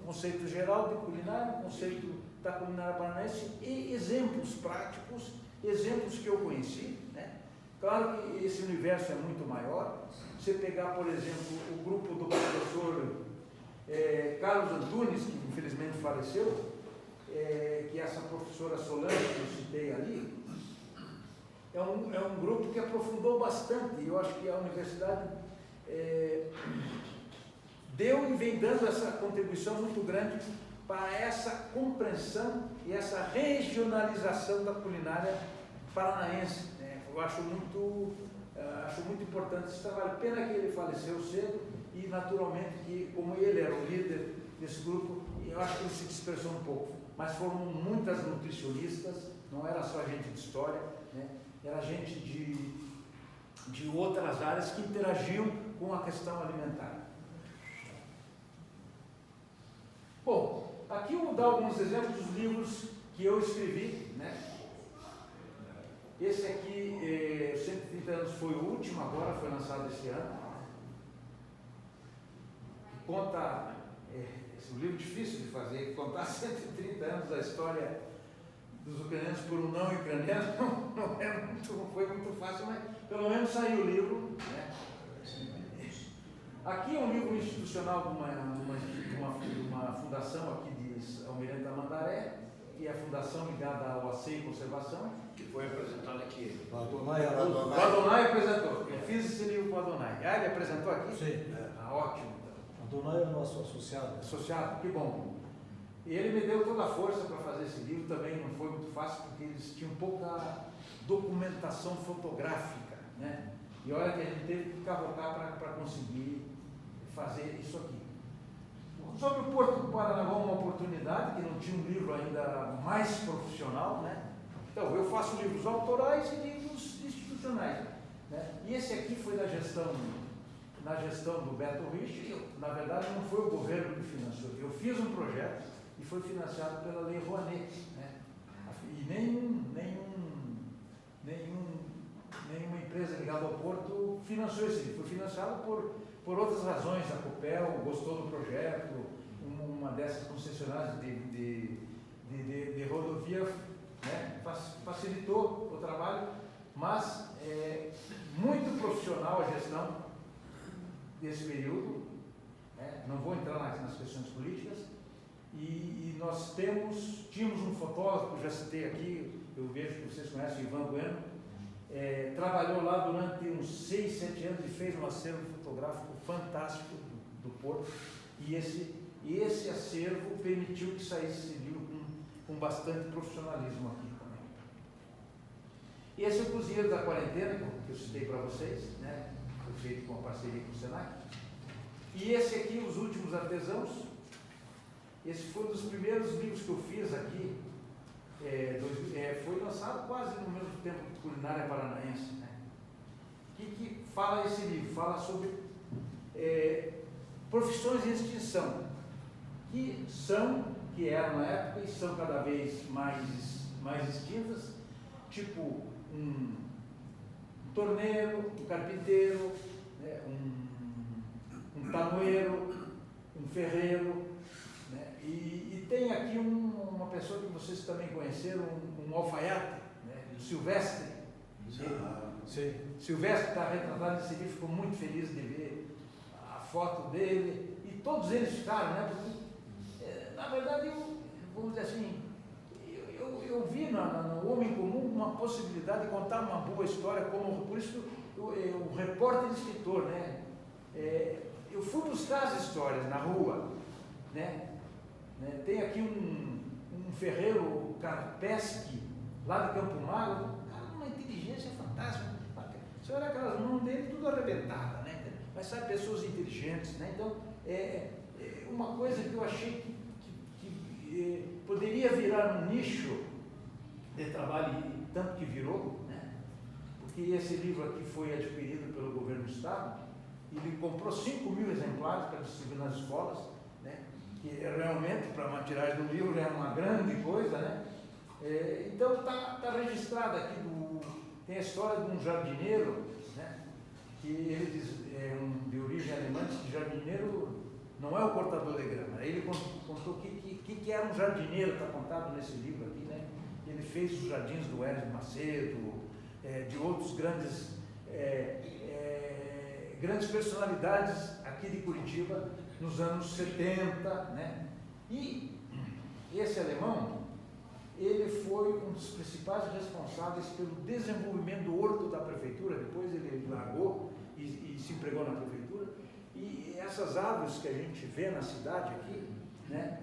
conceito geral de culinária, um conceito da culinária paranaense e exemplos práticos, exemplos que eu conheci, né? Claro que esse universo é muito maior. Você pegar, por exemplo, o grupo do professor Carlos Antunes, que infelizmente faleceu, que é essa professora Solange que eu citei ali, é um grupo que aprofundou bastante. Eu acho que a universidade deu e vem dando essa contribuição muito grande para essa compreensão e essa regionalização da culinária paranaense. Eu acho muito importante esse trabalho. Pena que ele faleceu cedo e, naturalmente, que como ele era o líder desse grupo, eu acho que ele se dispersou um pouco. Mas foram muitas nutricionistas, não era só gente de história, né? Era gente de outras áreas que interagiam com a questão alimentar. Bom, aqui eu vou dar alguns exemplos dos livros que eu escrevi, né? Esse aqui, 130 anos, foi o último, agora foi lançado esse ano. Conta, esse é um livro difícil de fazer, contar 130 anos da história dos ucranianos por um não ucraniano, não foi muito fácil, mas pelo menos saiu o livro, né? Aqui é um livro institucional de uma fundação aqui de Almirante Tamandaré, que é a fundação ligada ao Asseio e Conservação. Que foi apresentado aqui. O Adonai O Adonai apresentou. Eu fiz esse livro com o Adonai. Ele apresentou aqui? Sim. Ótimo. O Adonai é o nosso associado. Associado, que bom. E ele me deu toda a força para fazer esse livro, também não foi muito fácil, porque eles tinham pouca documentação fotográfica, né? E olha que a gente teve que cavocar para conseguir fazer isso aqui. Sobre o Porto do Paranaguá, uma oportunidade, que não tinha um livro ainda mais profissional, né? Então, eu faço livros autorais e livros institucionais, né? E esse aqui foi na gestão do Beto Rich. Na verdade, não foi o governo que financiou. Eu fiz um projeto e foi financiado pela Lei Rouanet, né? E nenhuma empresa ligada ao Porto financiou esse livro. Foi financiado por outras razões. A Copel gostou do projeto, uma dessas concessionárias de rodovia, né? Facilitou o trabalho, mas muito profissional a gestão desse período, né? Não vou entrar nas questões políticas, e nós tínhamos um fotógrafo, já citei aqui, eu vejo que vocês conhecem, o Ivan Bueno, trabalhou lá durante uns 6, 7 anos e fez um acervo fotográfico fantástico do Porto, e esse acervo permitiu que saísse esse livro com bastante profissionalismo aqui também. E esse é o Cozinheiro da Quarentena, que eu citei para vocês, né? Foi feito com a parceria com o Senac. E esse aqui, Os Últimos Artesãos. Esse foi um dos primeiros livros que eu fiz aqui, foi lançado quase no mesmo tempo que Culinária Paranaense, né? Que fala esse livro, fala sobre profissões em extinção, que eram na época e são cada vez mais extintas, tipo um torneiro, um carpinteiro, né? um tanoeiro, um ferreiro, né? E tem aqui uma pessoa que vocês também conheceram, um alfaiate, né? O Silvestre. Sim. Silvestre está retratado nesse livro, ficou muito feliz de ver a foto dele, e todos eles ficaram, né? Porque, na verdade, vamos dizer assim, eu vi no Homem Comum uma possibilidade de contar uma boa história, por isso que o repórter e escritor, né? Eu fui buscar as histórias na rua, né? Tem aqui um ferreiro Carpeschi, lá de Campo Magro, uma inteligência fantástica. Você olha aquelas mãos dele tudo arrebentada, né? Mas sabe, pessoas inteligentes, né? Então, uma coisa que eu achei que poderia virar um nicho de trabalho, e tanto que virou, né? Porque esse livro aqui foi adquirido pelo governo do estado, e ele comprou 5.000 exemplares para distribuir nas escolas, né? Que realmente, para uma tiragem do livro, é uma grande coisa, né? Então está registrado aqui, tem a história de um jardineiro, né? Que ele diz, de origem alemã, que jardineiro não é o cortador de grama. Aí ele contou o que era um jardineiro, está contado nesse livro aqui, né? Ele fez os jardins do Hermes Macedo, de outros grandes personalidades aqui de Curitiba nos anos 70, né? E esse alemão, ele foi um dos principais responsáveis pelo desenvolvimento do horto da prefeitura. Depois ele largou e se empregou na prefeitura. E essas árvores que a gente vê na cidade aqui, né?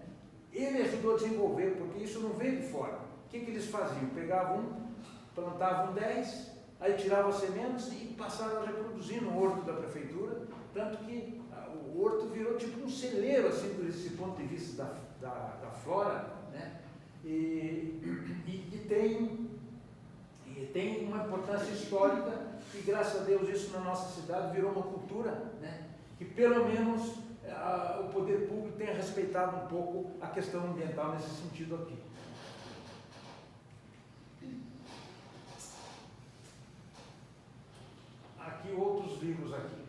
Ele ajudou a desenvolver, porque isso não veio de fora. O que eles faziam? Plantavam 10, aí tiravam as sementes e passaram a reproduzir no horto da prefeitura, tanto que o horto virou tipo um celeiro, assim, desse ponto de vista da flora, né? E tem uma importância histórica, e graças a Deus isso na nossa cidade virou uma cultura, né? Que pelo menos o poder público tenha respeitado um pouco a questão ambiental nesse sentido aqui. Aqui outros livros aqui.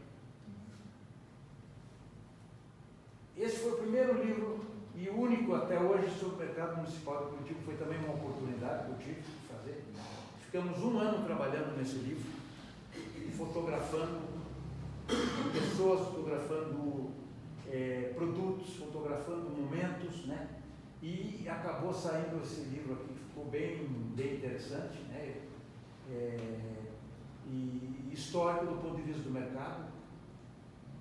Esse foi o primeiro livro e único até hoje sobre o mercado municipal de Curitiba. Foi também uma oportunidade que eu tive de fazer. Ficamos 1 ano trabalhando nesse livro, fotografando pessoas, fotografando produtos, fotografando momentos, né? E acabou saindo esse livro aqui, ficou bem interessante, né? E histórico do ponto de vista do mercado,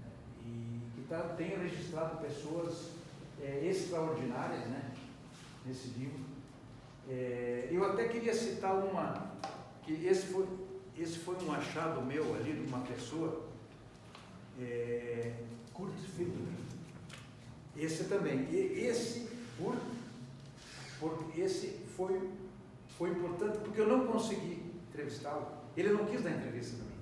né? E que tem registrado pessoas extraordinárias, né? Nesse livro. Eu até queria citar uma, que esse foi um achado meu ali de uma pessoa, Kurt Friedman. Esse também. Esse foi importante porque eu não consegui entrevistá-lo. Ele não quis dar entrevista para mim.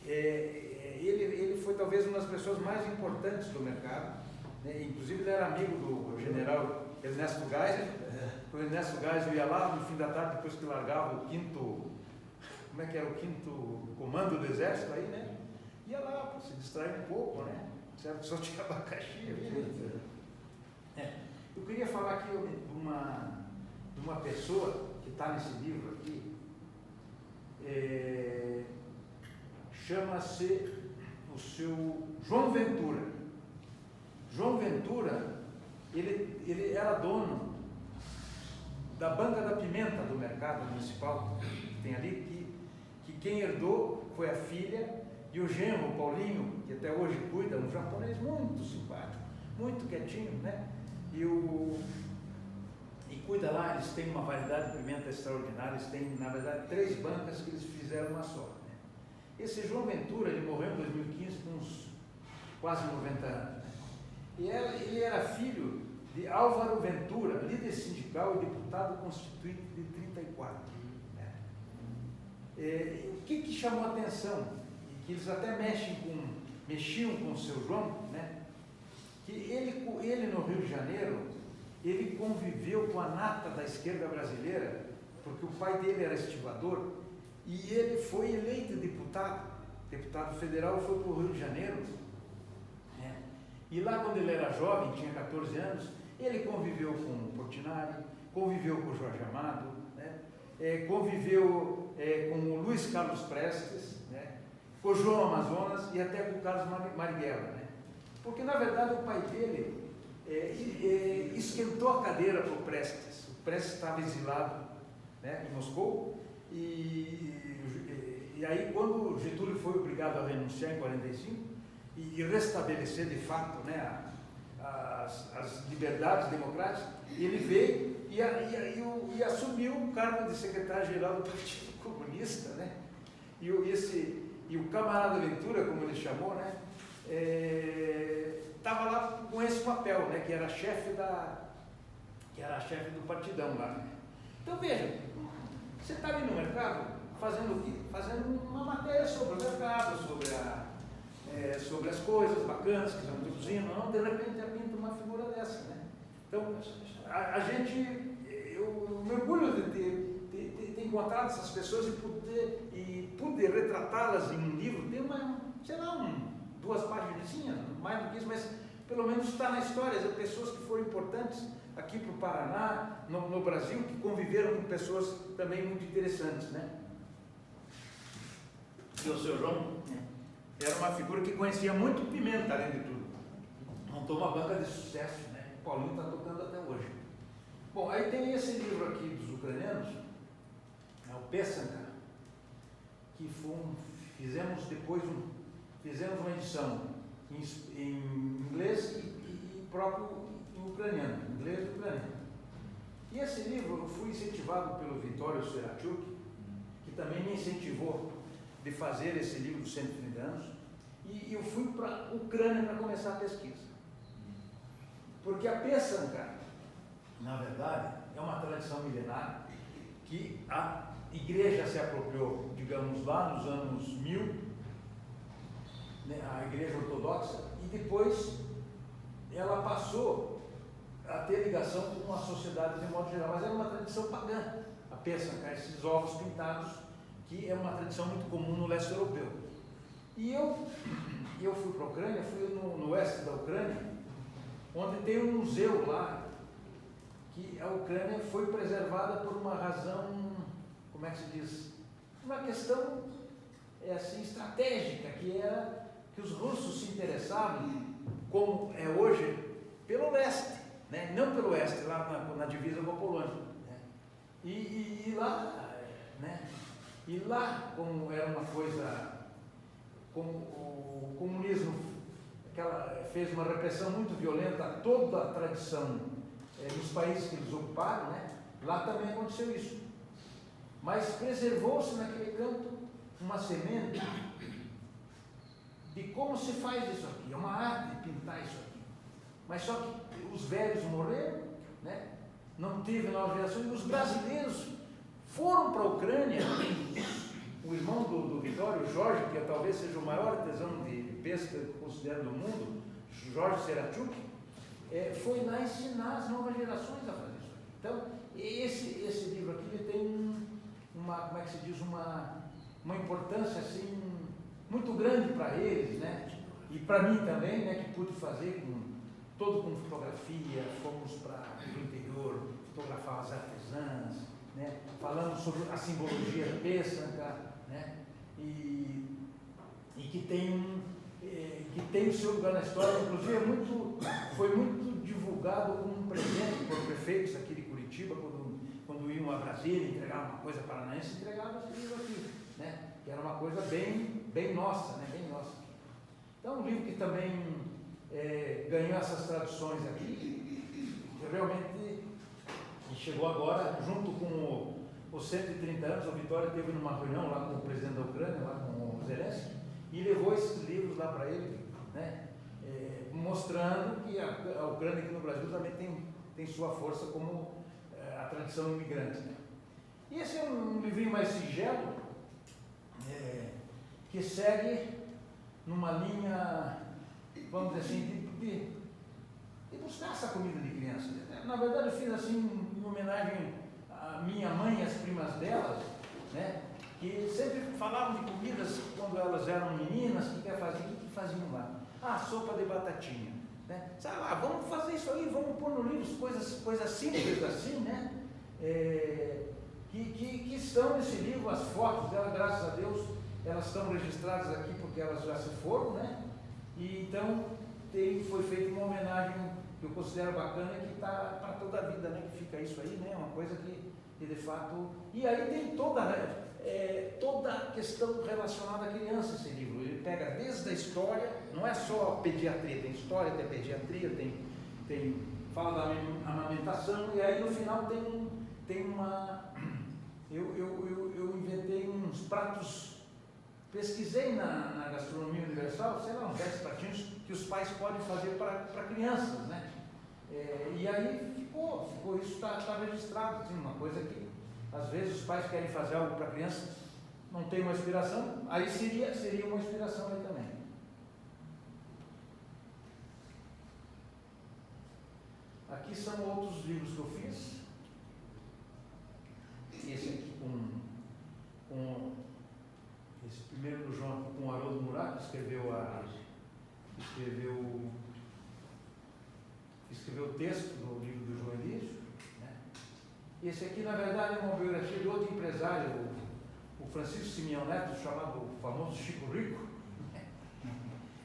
Ele foi talvez uma das pessoas mais importantes do mercado, né? Inclusive ele era amigo do general Ernesto Geisel. O Ernesto Geisel ia lá no fim da tarde, depois que largava o 5º, como é que era o 5º comando do exército aí, né? Ia lá para se distrair um pouco, né? Certo? Só tinha abacaxi. Eu queria falar aqui de uma pessoa que está nesse livro aqui. Chama-se o seu João Ventura. João Ventura, ele era dono da banca da pimenta do mercado municipal que tem ali, que quem herdou foi a filha e o genro, o Paulinho, que até hoje cuida, um japonês muito simpático, muito quietinho, né? E cuida lá, eles têm uma variedade de pimenta extraordinária, eles têm, na verdade, 3 bancas que eles fizeram uma só, né? Esse João Ventura, ele morreu em 2015 com uns quase 90 anos, né? E ele era filho de Álvaro Ventura, líder sindical e deputado constituinte de 34. Né? O que chamou a atenção? E que eles até mexiam com o seu João, né? Que ele no Rio de Janeiro, ele conviveu com a nata da esquerda brasileira, porque o pai dele era estivador, e ele foi eleito deputado federal, foi para o Rio de Janeiro, né? E lá quando ele era jovem, tinha 14 anos, ele conviveu com o Portinari, conviveu com o Jorge Amado, né? Conviveu com o Luiz Carlos Prestes, né? Com o João Amazonas e até com o Carlos Marighella, né? Porque na verdade o pai dele esquentou a cadeira para o Prestes. O Prestes estava exilado, né, em Moscou, e aí quando Getúlio foi obrigado a renunciar em 45 e restabelecer de fato, né, as liberdades democráticas, ele veio e assumiu o cargo de secretário-geral do Partido Comunista, né? E o camarada Ventura, como ele chamou, né, estava lá com esse papel, né, que era chefe do partidão lá, né? Então veja, você está ali no mercado fazendo o quê? Fazendo uma matéria sobre o mercado, sobre as coisas bacanas que estão produzindo, não, de repente pinta uma figura dessa, né? Então, eu me orgulho de ter encontrado essas pessoas e poder retratá-las em um livro, tem duas páginas, mais do que isso, mas pelo menos está na história, pessoas que foram importantes aqui para o Paraná, no Brasil, que conviveram com pessoas também muito interessantes, né? E o seu João era uma figura que conhecia muito Pimenta, além de tudo. Montou uma banca de sucesso, né? O Paulinho está tocando até hoje. Bom, aí tem esse livro aqui dos ucranianos, o Pessanka, que fizemos uma edição em inglês e próprio em ucraniano, inglês e ucraniano. E esse livro eu fui incentivado pelo Vitório Serachuk, que também me incentivou de fazer esse livro dos 130 anos, e eu fui para a Ucrânia para começar a pesquisa. Porque a Pessanka, na verdade, é uma tradição milenar que a igreja se apropriou, digamos, lá nos anos 1000, né, a igreja ortodoxa, e depois ela passou a ter ligação com a sociedade de modo geral, mas era uma tradição pagã, a Pessanka, esses ovos pintados, que é uma tradição muito comum no leste europeu. E eu fui para a Ucrânia, fui no oeste da Ucrânia, onde tem um museu lá, que a Ucrânia foi preservada por uma razão, como é que se diz? Uma questão estratégica, que era que os russos se interessavam, como é hoje, pelo leste, né? Não pelo oeste, lá na divisa com a Polônia. Né? E lá, como era uma coisa, como o comunismo fez uma repressão muito violenta a toda a tradição nos países que eles ocuparam, né? Lá também aconteceu isso. Mas preservou-se naquele canto uma semente de como se faz isso aqui. É uma arte de pintar isso aqui. Mas só que os velhos morreram, né? Não teve novas gerações, e os brasileiros foram para a Ucrânia. O irmão do Vitório, Jorge, que talvez seja o maior artesão de pesca que considero do mundo, Jorge Serachuk, foi lá ensinar as novas gerações a fazer isso. Então, esse livro aqui ele tem como é que se diz, uma importância assim muito grande para eles, né? E para mim também, né? Que pude fazer com fotografia, fomos para o interior, fotografar as artesãs, né? Falamos sobre a simbologia da Pessanka, né? E que tem o seu lugar na história, inclusive foi muito divulgado como um presente por prefeitos aqui de Curitiba, quando iam a Brasília entregar uma coisa paranaense, entregavam esse livro aqui, né? Que era uma coisa bem nossa, né? Bem nossa. Então, um livro que também ganhou essas traduções aqui, que realmente chegou agora, junto com os 130 anos, o Vitória teve numa reunião lá com o presidente da Ucrânia, lá com o Zelensky, e levou esses livros lá para ele, né? mostrando que a Ucrânia aqui no Brasil também tem sua força como a tradição imigrante. Né? E esse é um livrinho mais singelo, que segue numa linha, vamos dizer assim, de buscar essa comida de criança. Na verdade, eu fiz assim, em homenagem à minha mãe e às primas delas, né? Que sempre falavam de comidas quando elas eram meninas, o que faziam lá? Ah, sopa de batatinha. Né? Sabe lá, vamos fazer isso aí, vamos pôr no livro coisas simples assim, né? Que estão nesse livro, as fotos dela, graças a Deus, elas estão registradas aqui porque elas já se foram, né? E então foi feita uma homenagem que eu considero bacana, que está para toda a vida, né? Que fica isso aí, né? Uma coisa que de fato... E aí tem toda a questão relacionada à criança, esse livro. Ele pega desde a história, não é só pediatria, tem história, tem pediatria, fala da amamentação, e aí no final tem uma... Eu inventei uns pratos, pesquisei na gastronomia universal, sei lá, uns 10 pratinhos que os pais podem fazer para crianças, né? E aí ficou isso está registrado, assim, uma coisa que às vezes os pais querem fazer algo para a criança, não tem uma inspiração, aí seria uma inspiração aí também. Aqui são outros livros que eu fiz. Esse aqui com esse primeiro do João aqui com o Haroldo Murat, que escreveu o texto do livro do João Elísio, né? Esse aqui, na verdade, é uma biografia de outro empresário, o Francisco Simeão Neto, chamado o famoso Chico Rico,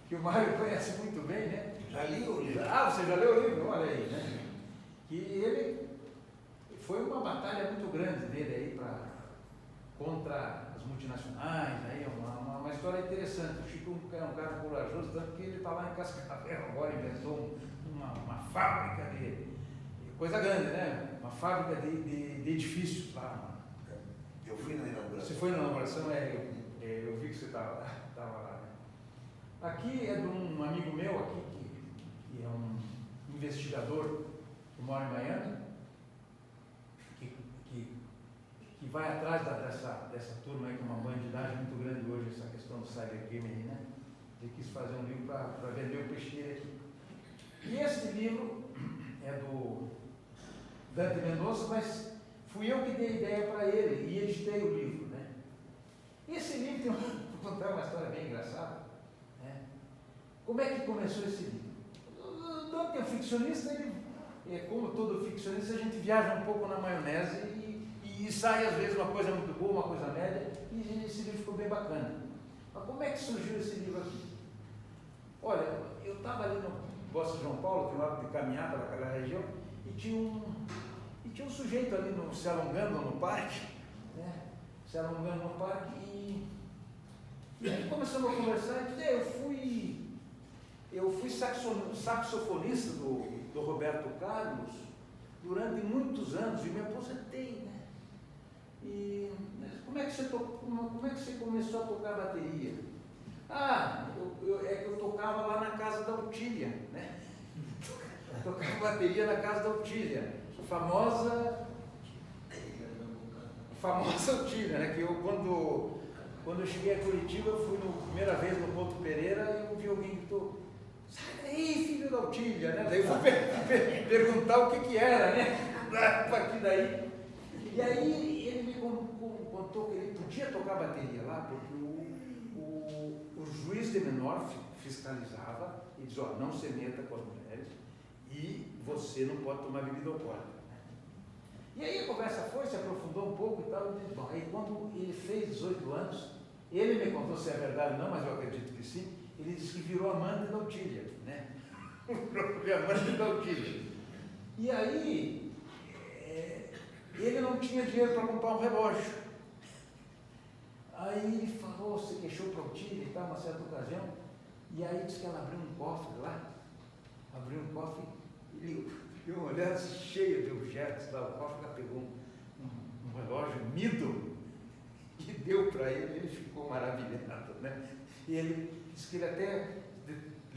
que o Mário conhece muito bem, né? Já li o livro. Ah, você já leu o livro? Olha aí, né? Que ele foi uma batalha muito grande dele aí contra as multinacionais, aí uma história interessante. O Chico é um cara corajoso, tanto que ele está lá em Cascavel agora, inventou uma fábrica de coisa grande, né? Uma fábrica de edifícios lá. Eu fui na inauguração. Você foi na inauguração? Eu vi que você estava lá. Né? Aqui é de um amigo meu aqui, que é um investigador que mora em Miami, que vai atrás dessa turma aí, com uma bandidagem muito grande hoje, essa questão do cybercrime aí, né? Ele quis fazer um livro para vender o peixe dele aqui. E este livro é do Dante Mendonça, mas fui eu que dei a ideia para ele e editei o livro, né? E esse livro vou contar uma história bem engraçada, né? Como é que começou esse livro? O Dante é um ficcionista, como todo ficcionista, a gente viaja um pouco na maionese e sai às vezes uma coisa muito boa, uma coisa média, e esse livro ficou bem bacana. Mas como é que surgiu esse livro aqui? Olha, eu estava ali no Bossa de João Paulo, que lá de caminhada naquela região, e tinha um sujeito ali se alongando no parque, né? Se alongando no parque, e aí começamos a conversar, e disse, eu fui saxofonista do Roberto Carlos durante muitos anos e me aposentei, né? E como é que você começou a tocar bateria? Ah, é que eu tocava lá na casa da Otília, né? Tocava bateria na casa da Otília, famosa Otília, né? Que eu quando eu cheguei a Curitiba, eu fui na primeira vez no Ponto Pereira e eu vi alguém que gritou, sai daí, filho da Otília, né? Daí eu fui perguntar o que era, né? A partir daí. E aí ele me contou que ele podia tocar bateria lá, porque o juiz de menor fiscalizava e dizia, ó, não se meta com as mulheres e você não pode tomar bebida alcoólica. E aí a conversa se aprofundou um pouco e tal. E disse, bom, aí quando ele fez 18 anos, ele me contou se é verdade ou não, mas eu acredito que sim, ele disse que virou amante da Otília, né? Amante da Otília. E aí, ele não tinha dinheiro para comprar um relógio. Aí ele falou, se queixou para a Otília e tal, uma certa ocasião, e aí disse que ela abriu um cofre lá, e ele deu uma olhada cheia de objetos lá, o cofre, ela pegou um relógio Mido e deu para ele ficou maravilhado, né? E ele disse que ele até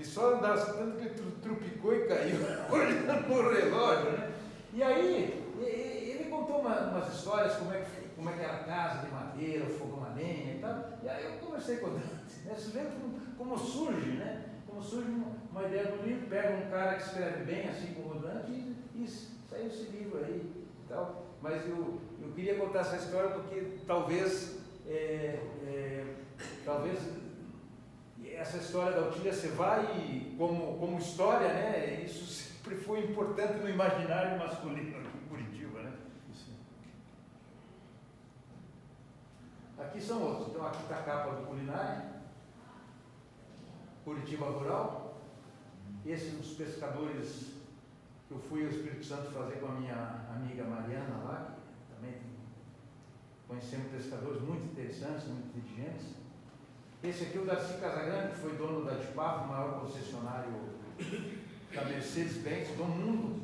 Ele só andasse tanto que ele trupicou e caiu olhando no relógio, né? E aí, ele contou umas histórias, como é que era a casa de madeira, o fogão a lenha e tal. E aí eu conversei com o Dante, né? Você vê como surge, né? Como surge uma ideia do livro, pega um cara que escreve bem, assim como o Dante, e saiu esse livro aí e tal. Mas eu queria contar essa história porque talvez essa história da Otília Sevai, como história, né, isso sempre foi importante no imaginário masculino aqui em Curitiba, né? Aqui são outros. Então aqui está a capa do Culinária, Curitiba Rural. Esse é um dos pescadores que eu fui ao Espírito Santo fazer com a minha amiga Mariana lá, que também conhecemos pescadores muito interessantes, muito inteligentes. Esse aqui é o Darcy Casagrande, que foi dono da DIPAF, o maior concessionário da Mercedes-Benz do mundo,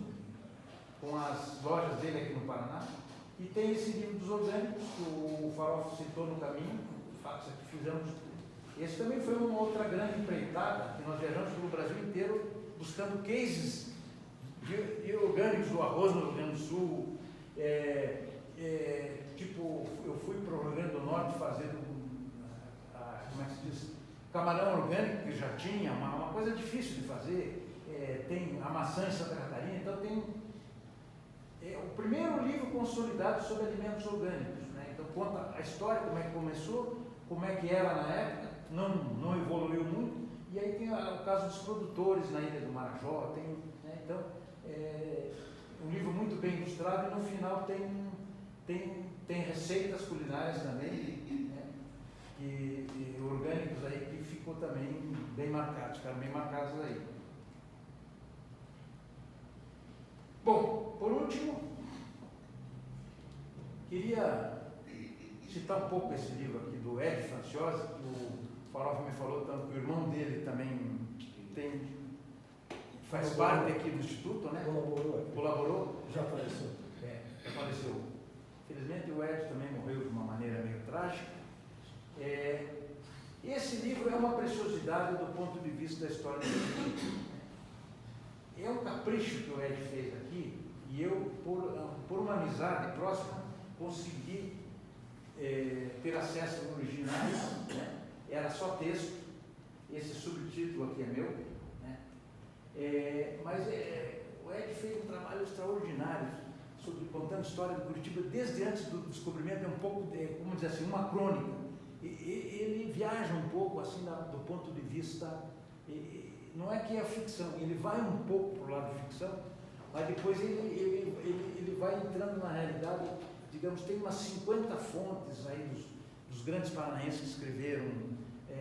com as lojas dele aqui no Paraná. E tem esse livro dos orgânicos, que o Farofa citou no caminho, os fatos que fizemos. Esse também foi uma outra grande empreitada, que nós viajamos pelo Brasil inteiro, buscando cases de orgânicos do arroz no Rio Grande do Sul. Tipo, eu fui para o Rio Grande do Norte fazer como é que se diz? Camarão orgânico, que já tinha, uma coisa difícil de fazer. Tem a maçã em Santa Catarina, então tem o primeiro livro consolidado sobre alimentos orgânicos, né? Então conta a história, como é que começou, como é que era na época, não evoluiu muito, e aí tem o caso dos produtores na Ilha do Marajó, né? Então um livro muito bem ilustrado, e no final tem receitas culinárias também, né? E orgânicos aí que ficou também bem marcados, ficaram bem marcados aí. Bom, por último, queria citar um pouco esse livro aqui do Ed Franciosi, que o Farofa me falou tanto, que o irmão dele também faz parte aqui do Instituto, né? Colaborou. Já faleceu. Já faleceu. Infelizmente o Ed também morreu de uma maneira meio trágica. Esse livro é uma preciosidade do ponto de vista da história do Instituto. É um capricho que o Ed fez aqui, e eu, por uma amizade próxima, consegui ter acesso ao original, né? Era só texto, esse subtítulo aqui é meu, né? Mas o Ed fez um trabalho extraordinário contando a história do Curitiba desde antes do descobrimento, é um pouco, como dizer assim, uma crônica. Ele viaja um pouco assim do ponto de vista, não é que é ficção, ele vai um pouco para o lado de ficção, mas depois ele vai entrando na realidade. Digamos, tem umas 50 fontes aí dos grandes paranaenses que escreveram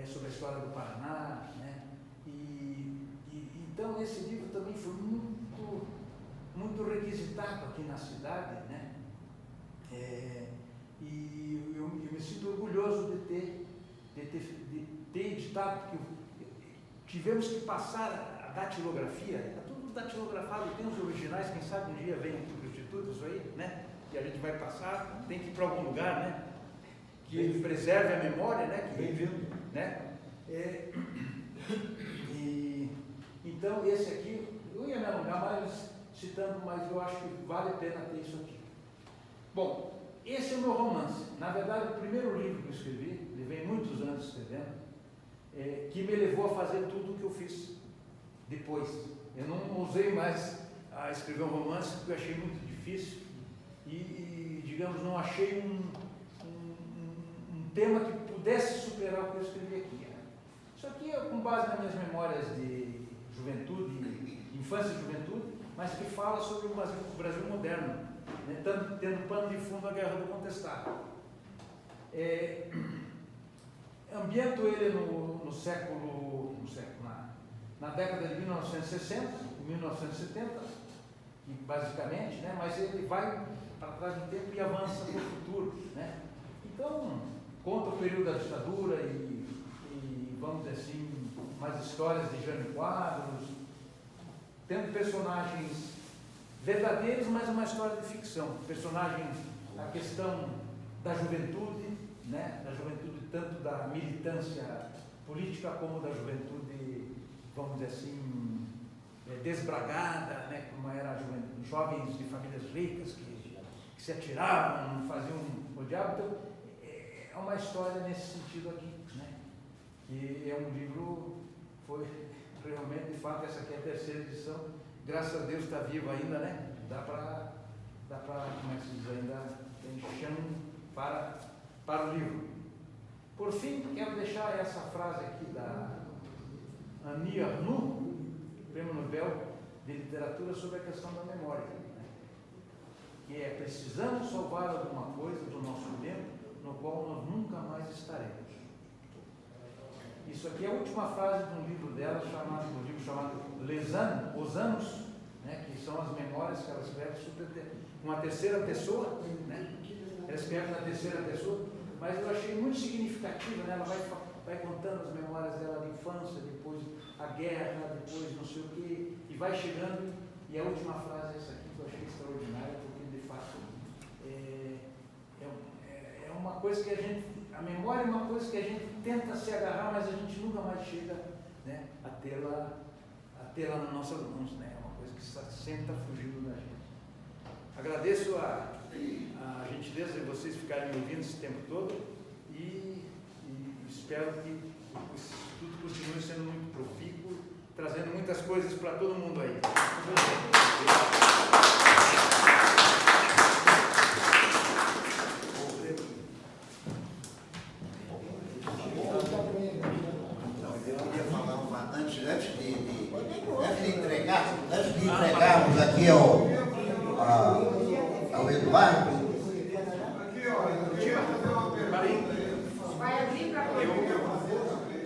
sobre a história do Paraná, né? Então esse livro também foi muito requisitado aqui na cidade, né? E eu me sinto orgulhoso de ter editado, porque tivemos que passar a datilografia, está tudo datilografado, tem os originais, quem sabe um dia vem aqui para o Instituto, isso aí, né? Que a gente vai passar, tem que ir para algum lugar, né? Que ele preserve a memória, né? Bem-vindo. Né? Então esse aqui, eu ia me alongar mais citando, mas eu acho que vale a pena ter isso aqui. Bom, esse é o meu romance. Na verdade, o primeiro livro que eu escrevi, levei muitos anos escrevendo, que me levou a fazer tudo o que eu fiz depois. Eu não usei mais a escrever um romance porque eu achei muito difícil e digamos, não achei um tema que pudesse superar o que eu escrevi aqui. Né? Isso aqui é com base nas minhas memórias de juventude, infância e juventude, mas que fala sobre o Brasil moderno, né? Tendo pano de fundo a Guerra do Contestado. Ambiento ele na década de 1960, 1970, basicamente, né? Mas ele vai para trás do tempo e avança para o futuro, né? Então, conta o período da ditadura e vamos dizer assim, mais histórias de Jânio Quadros, tendo personagens verdadeiros, mas uma história de ficção. Personagens, a questão da juventude, né? Da juventude tanto da militância política como da juventude vamos dizer assim, desbragada, né, como era a juventude, jovens de famílias ricas que se atiravam, faziam o diabo. Então, é uma história nesse sentido aqui, né, que é um livro, foi realmente, de fato, essa aqui é a terceira edição, graças a Deus está vivo ainda, né, dá para, como é que se diz, ainda tem chão para o livro. Por fim, quero deixar essa frase aqui da Annie Ernaux, Prêmio Nobel de Literatura, sobre a questão da memória, né? Que é: precisamos salvar alguma coisa do nosso tempo no qual nós nunca mais estaremos. Isso aqui é a última frase de um livro dela, chamado Les Anos, Os Anos, né? Que são as memórias que ela escreve sobre uma terceira pessoa, né? Ela escreve na terceira pessoa, mas eu achei muito significativa, né? Ela vai contando as memórias dela de infância, depois a guerra, depois não sei o quê, e vai chegando, e a última frase é essa aqui, que eu achei extraordinária, porque de fato é uma coisa que a memória é uma coisa que a gente tenta se agarrar, mas a gente nunca mais chega, né, a tê-la nas nossas mãos, né? É uma coisa que sempre está fugindo da gente. Agradeço a gentileza de vocês ficarem me ouvindo esse tempo todo e espero que o Instituto continue sendo muito profícuo, trazendo muitas coisas para todo mundo aí. Eu queria falar antes de entregarmos aqui ao Eduardo. Vai abrir para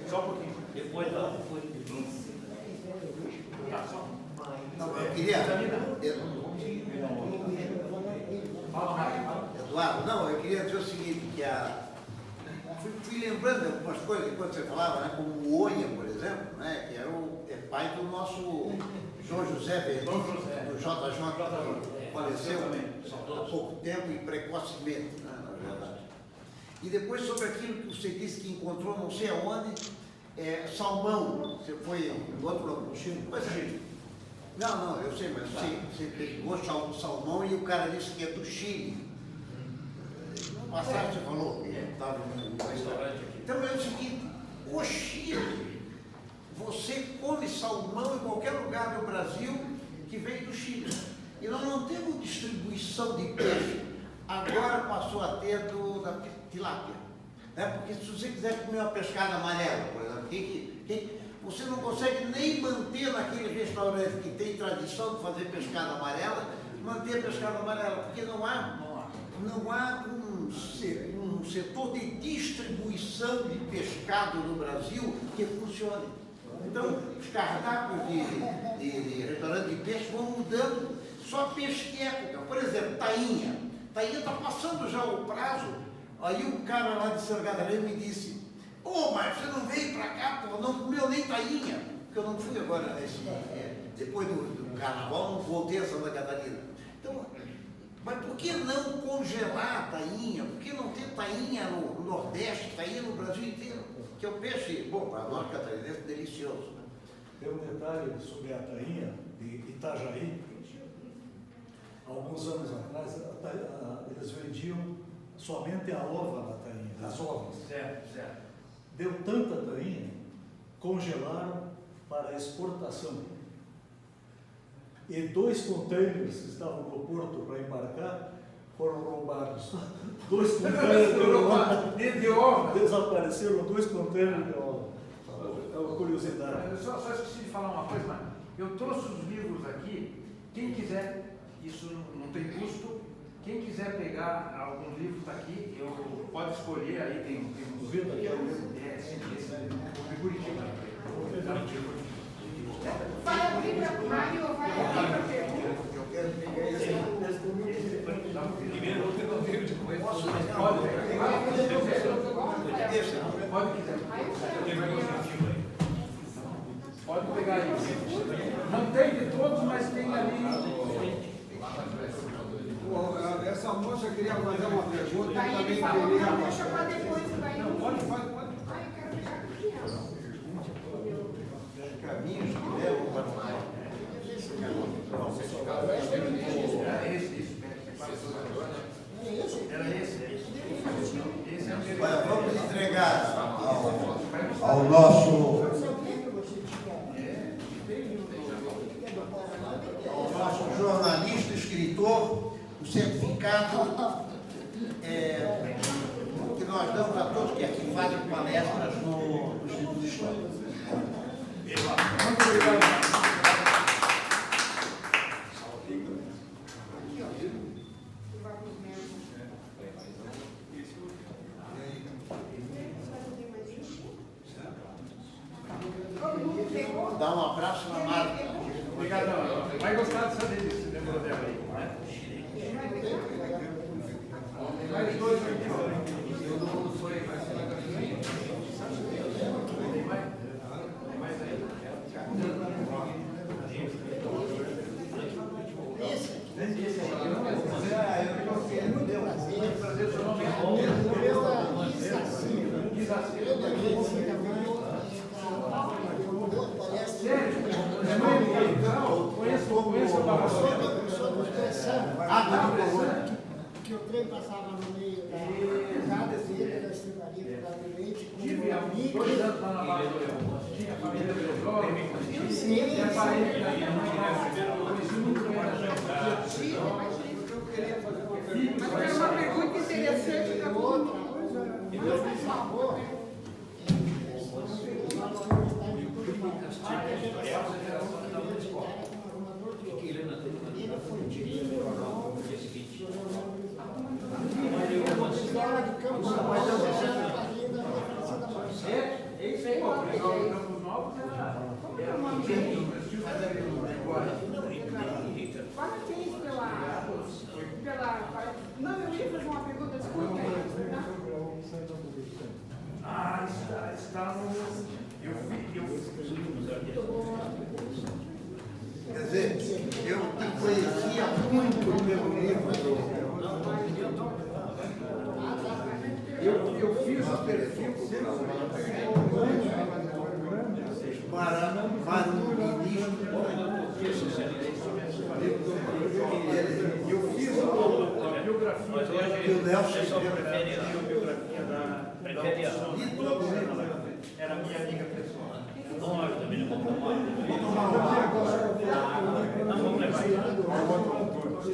Só um pouquinho. Depois não. Não, eu queria. Eduardo, não, eu queria dizer o seguinte, que fui lembrando de algumas coisas enquanto você falava, né, como o Onha, por exemplo, né, que era pai do nosso João José Verdi, do JJ, que faleceu há pouco tempo e precocemente, né, na verdade. E depois sobre aquilo que você disse que encontrou não sei aonde, salmão, você foi em outro Chile? Não, eu sei, mas você pegou salmão e o cara disse que é do Chile. No passado você falou que estava no restaurante aqui. Então é o seguinte, o Chile, você come salmão em qualquer lugar do Brasil que vem do Chile. E nós não temos distribuição de peixe, agora passou a ter da tilápia. Né? Porque se você quiser comer uma pescada amarela, por exemplo, você não consegue nem manter naquele restaurante que tem tradição de fazer pescada amarela, manter a pescada amarela, porque não há um setor de distribuição de pescado no Brasil que funcione. Então, os cardápios de restaurante de peixe vão mudando, só peixe de época. Por exemplo, tainha. Tainha está passando já o prazo. Aí um cara lá de Santa Catarina me disse: mas você não veio para cá, pô, não comeu nem tainha. Porque eu não fui agora depois do carnaval, não voltei a Santa Catarina. Então, mas por que não congelar a tainha? Por que não ter tainha no Nordeste, tainha no Brasil inteiro? Que é um peixe, bom, para nós catarinenses, delicioso. Né? Tem um detalhe sobre a tainha de Itajaí. Alguns anos atrás, eles vendiam somente a ova da tainha, as ovas. Certo. Deu tanta tainha, congelaram para exportação. E 2 containers que estavam no porto para embarcar foram roubados. 2 containers de ova. Desapareceram 2 containers de ova. É uma curiosidade. Eu só esqueci de falar uma coisa, mas eu trouxe os livros aqui. Quem quiser, isso não tem custo. Quem quiser pegar algum livro está aqui, pode escolher, aí tem uns livros aqui. O Curitiba. vai abrir para Mário ou vai abrir para pergunta? Eu quero pegar esse. Primeiro eu não veio depois. Pode quiser. Pode pegar aí. Não tem de todos, mas tem ali. Essa moça queria fazer uma pergunta. Daí Também ele falou, queria. não, deixa para depois. Daí Pode. eu quero pegar aqui. Caminhos dedicar ao nosso jornalista, escritor, o certificado que nós damos a todos que aqui fazem palestras no Instituto de História. Muito obrigado. Dá um abraço na Marta. Obrigadão. Vai gostar de saber disso, se demorou dela aí. Mais dois aqui, ó. Todo mundo foi, vai ser na caminho. Tem mais? Tem mais aí? Esse aqui não é prazer, o seu nome conheço o Barroso. Que o trem passava no meio da casa dele, da estrelaria do leite, Tive há uns 2 anos lá na Barra do Leão. Tinha a família do jovem, sim, e a parede da minha mãe lá. Conheci muito bem a gente. Eu queria fazer uma pergunta. Mas era uma pergunta interessante da outra. por favor, Esse aí, ó, o Campos Novos era uma amiga. Parabéns pela. Não, eu ia fazer uma pergunta, desculpa. Ah, está no. Quer dizer, eu te conhecia muito pelo livro Eu fiz o perfil para um ministro. Eu fiz a biografia Que o Nelson escreveu. Prefere a E todos eles. era minha amiga pessoal. nós também não vamos tomar.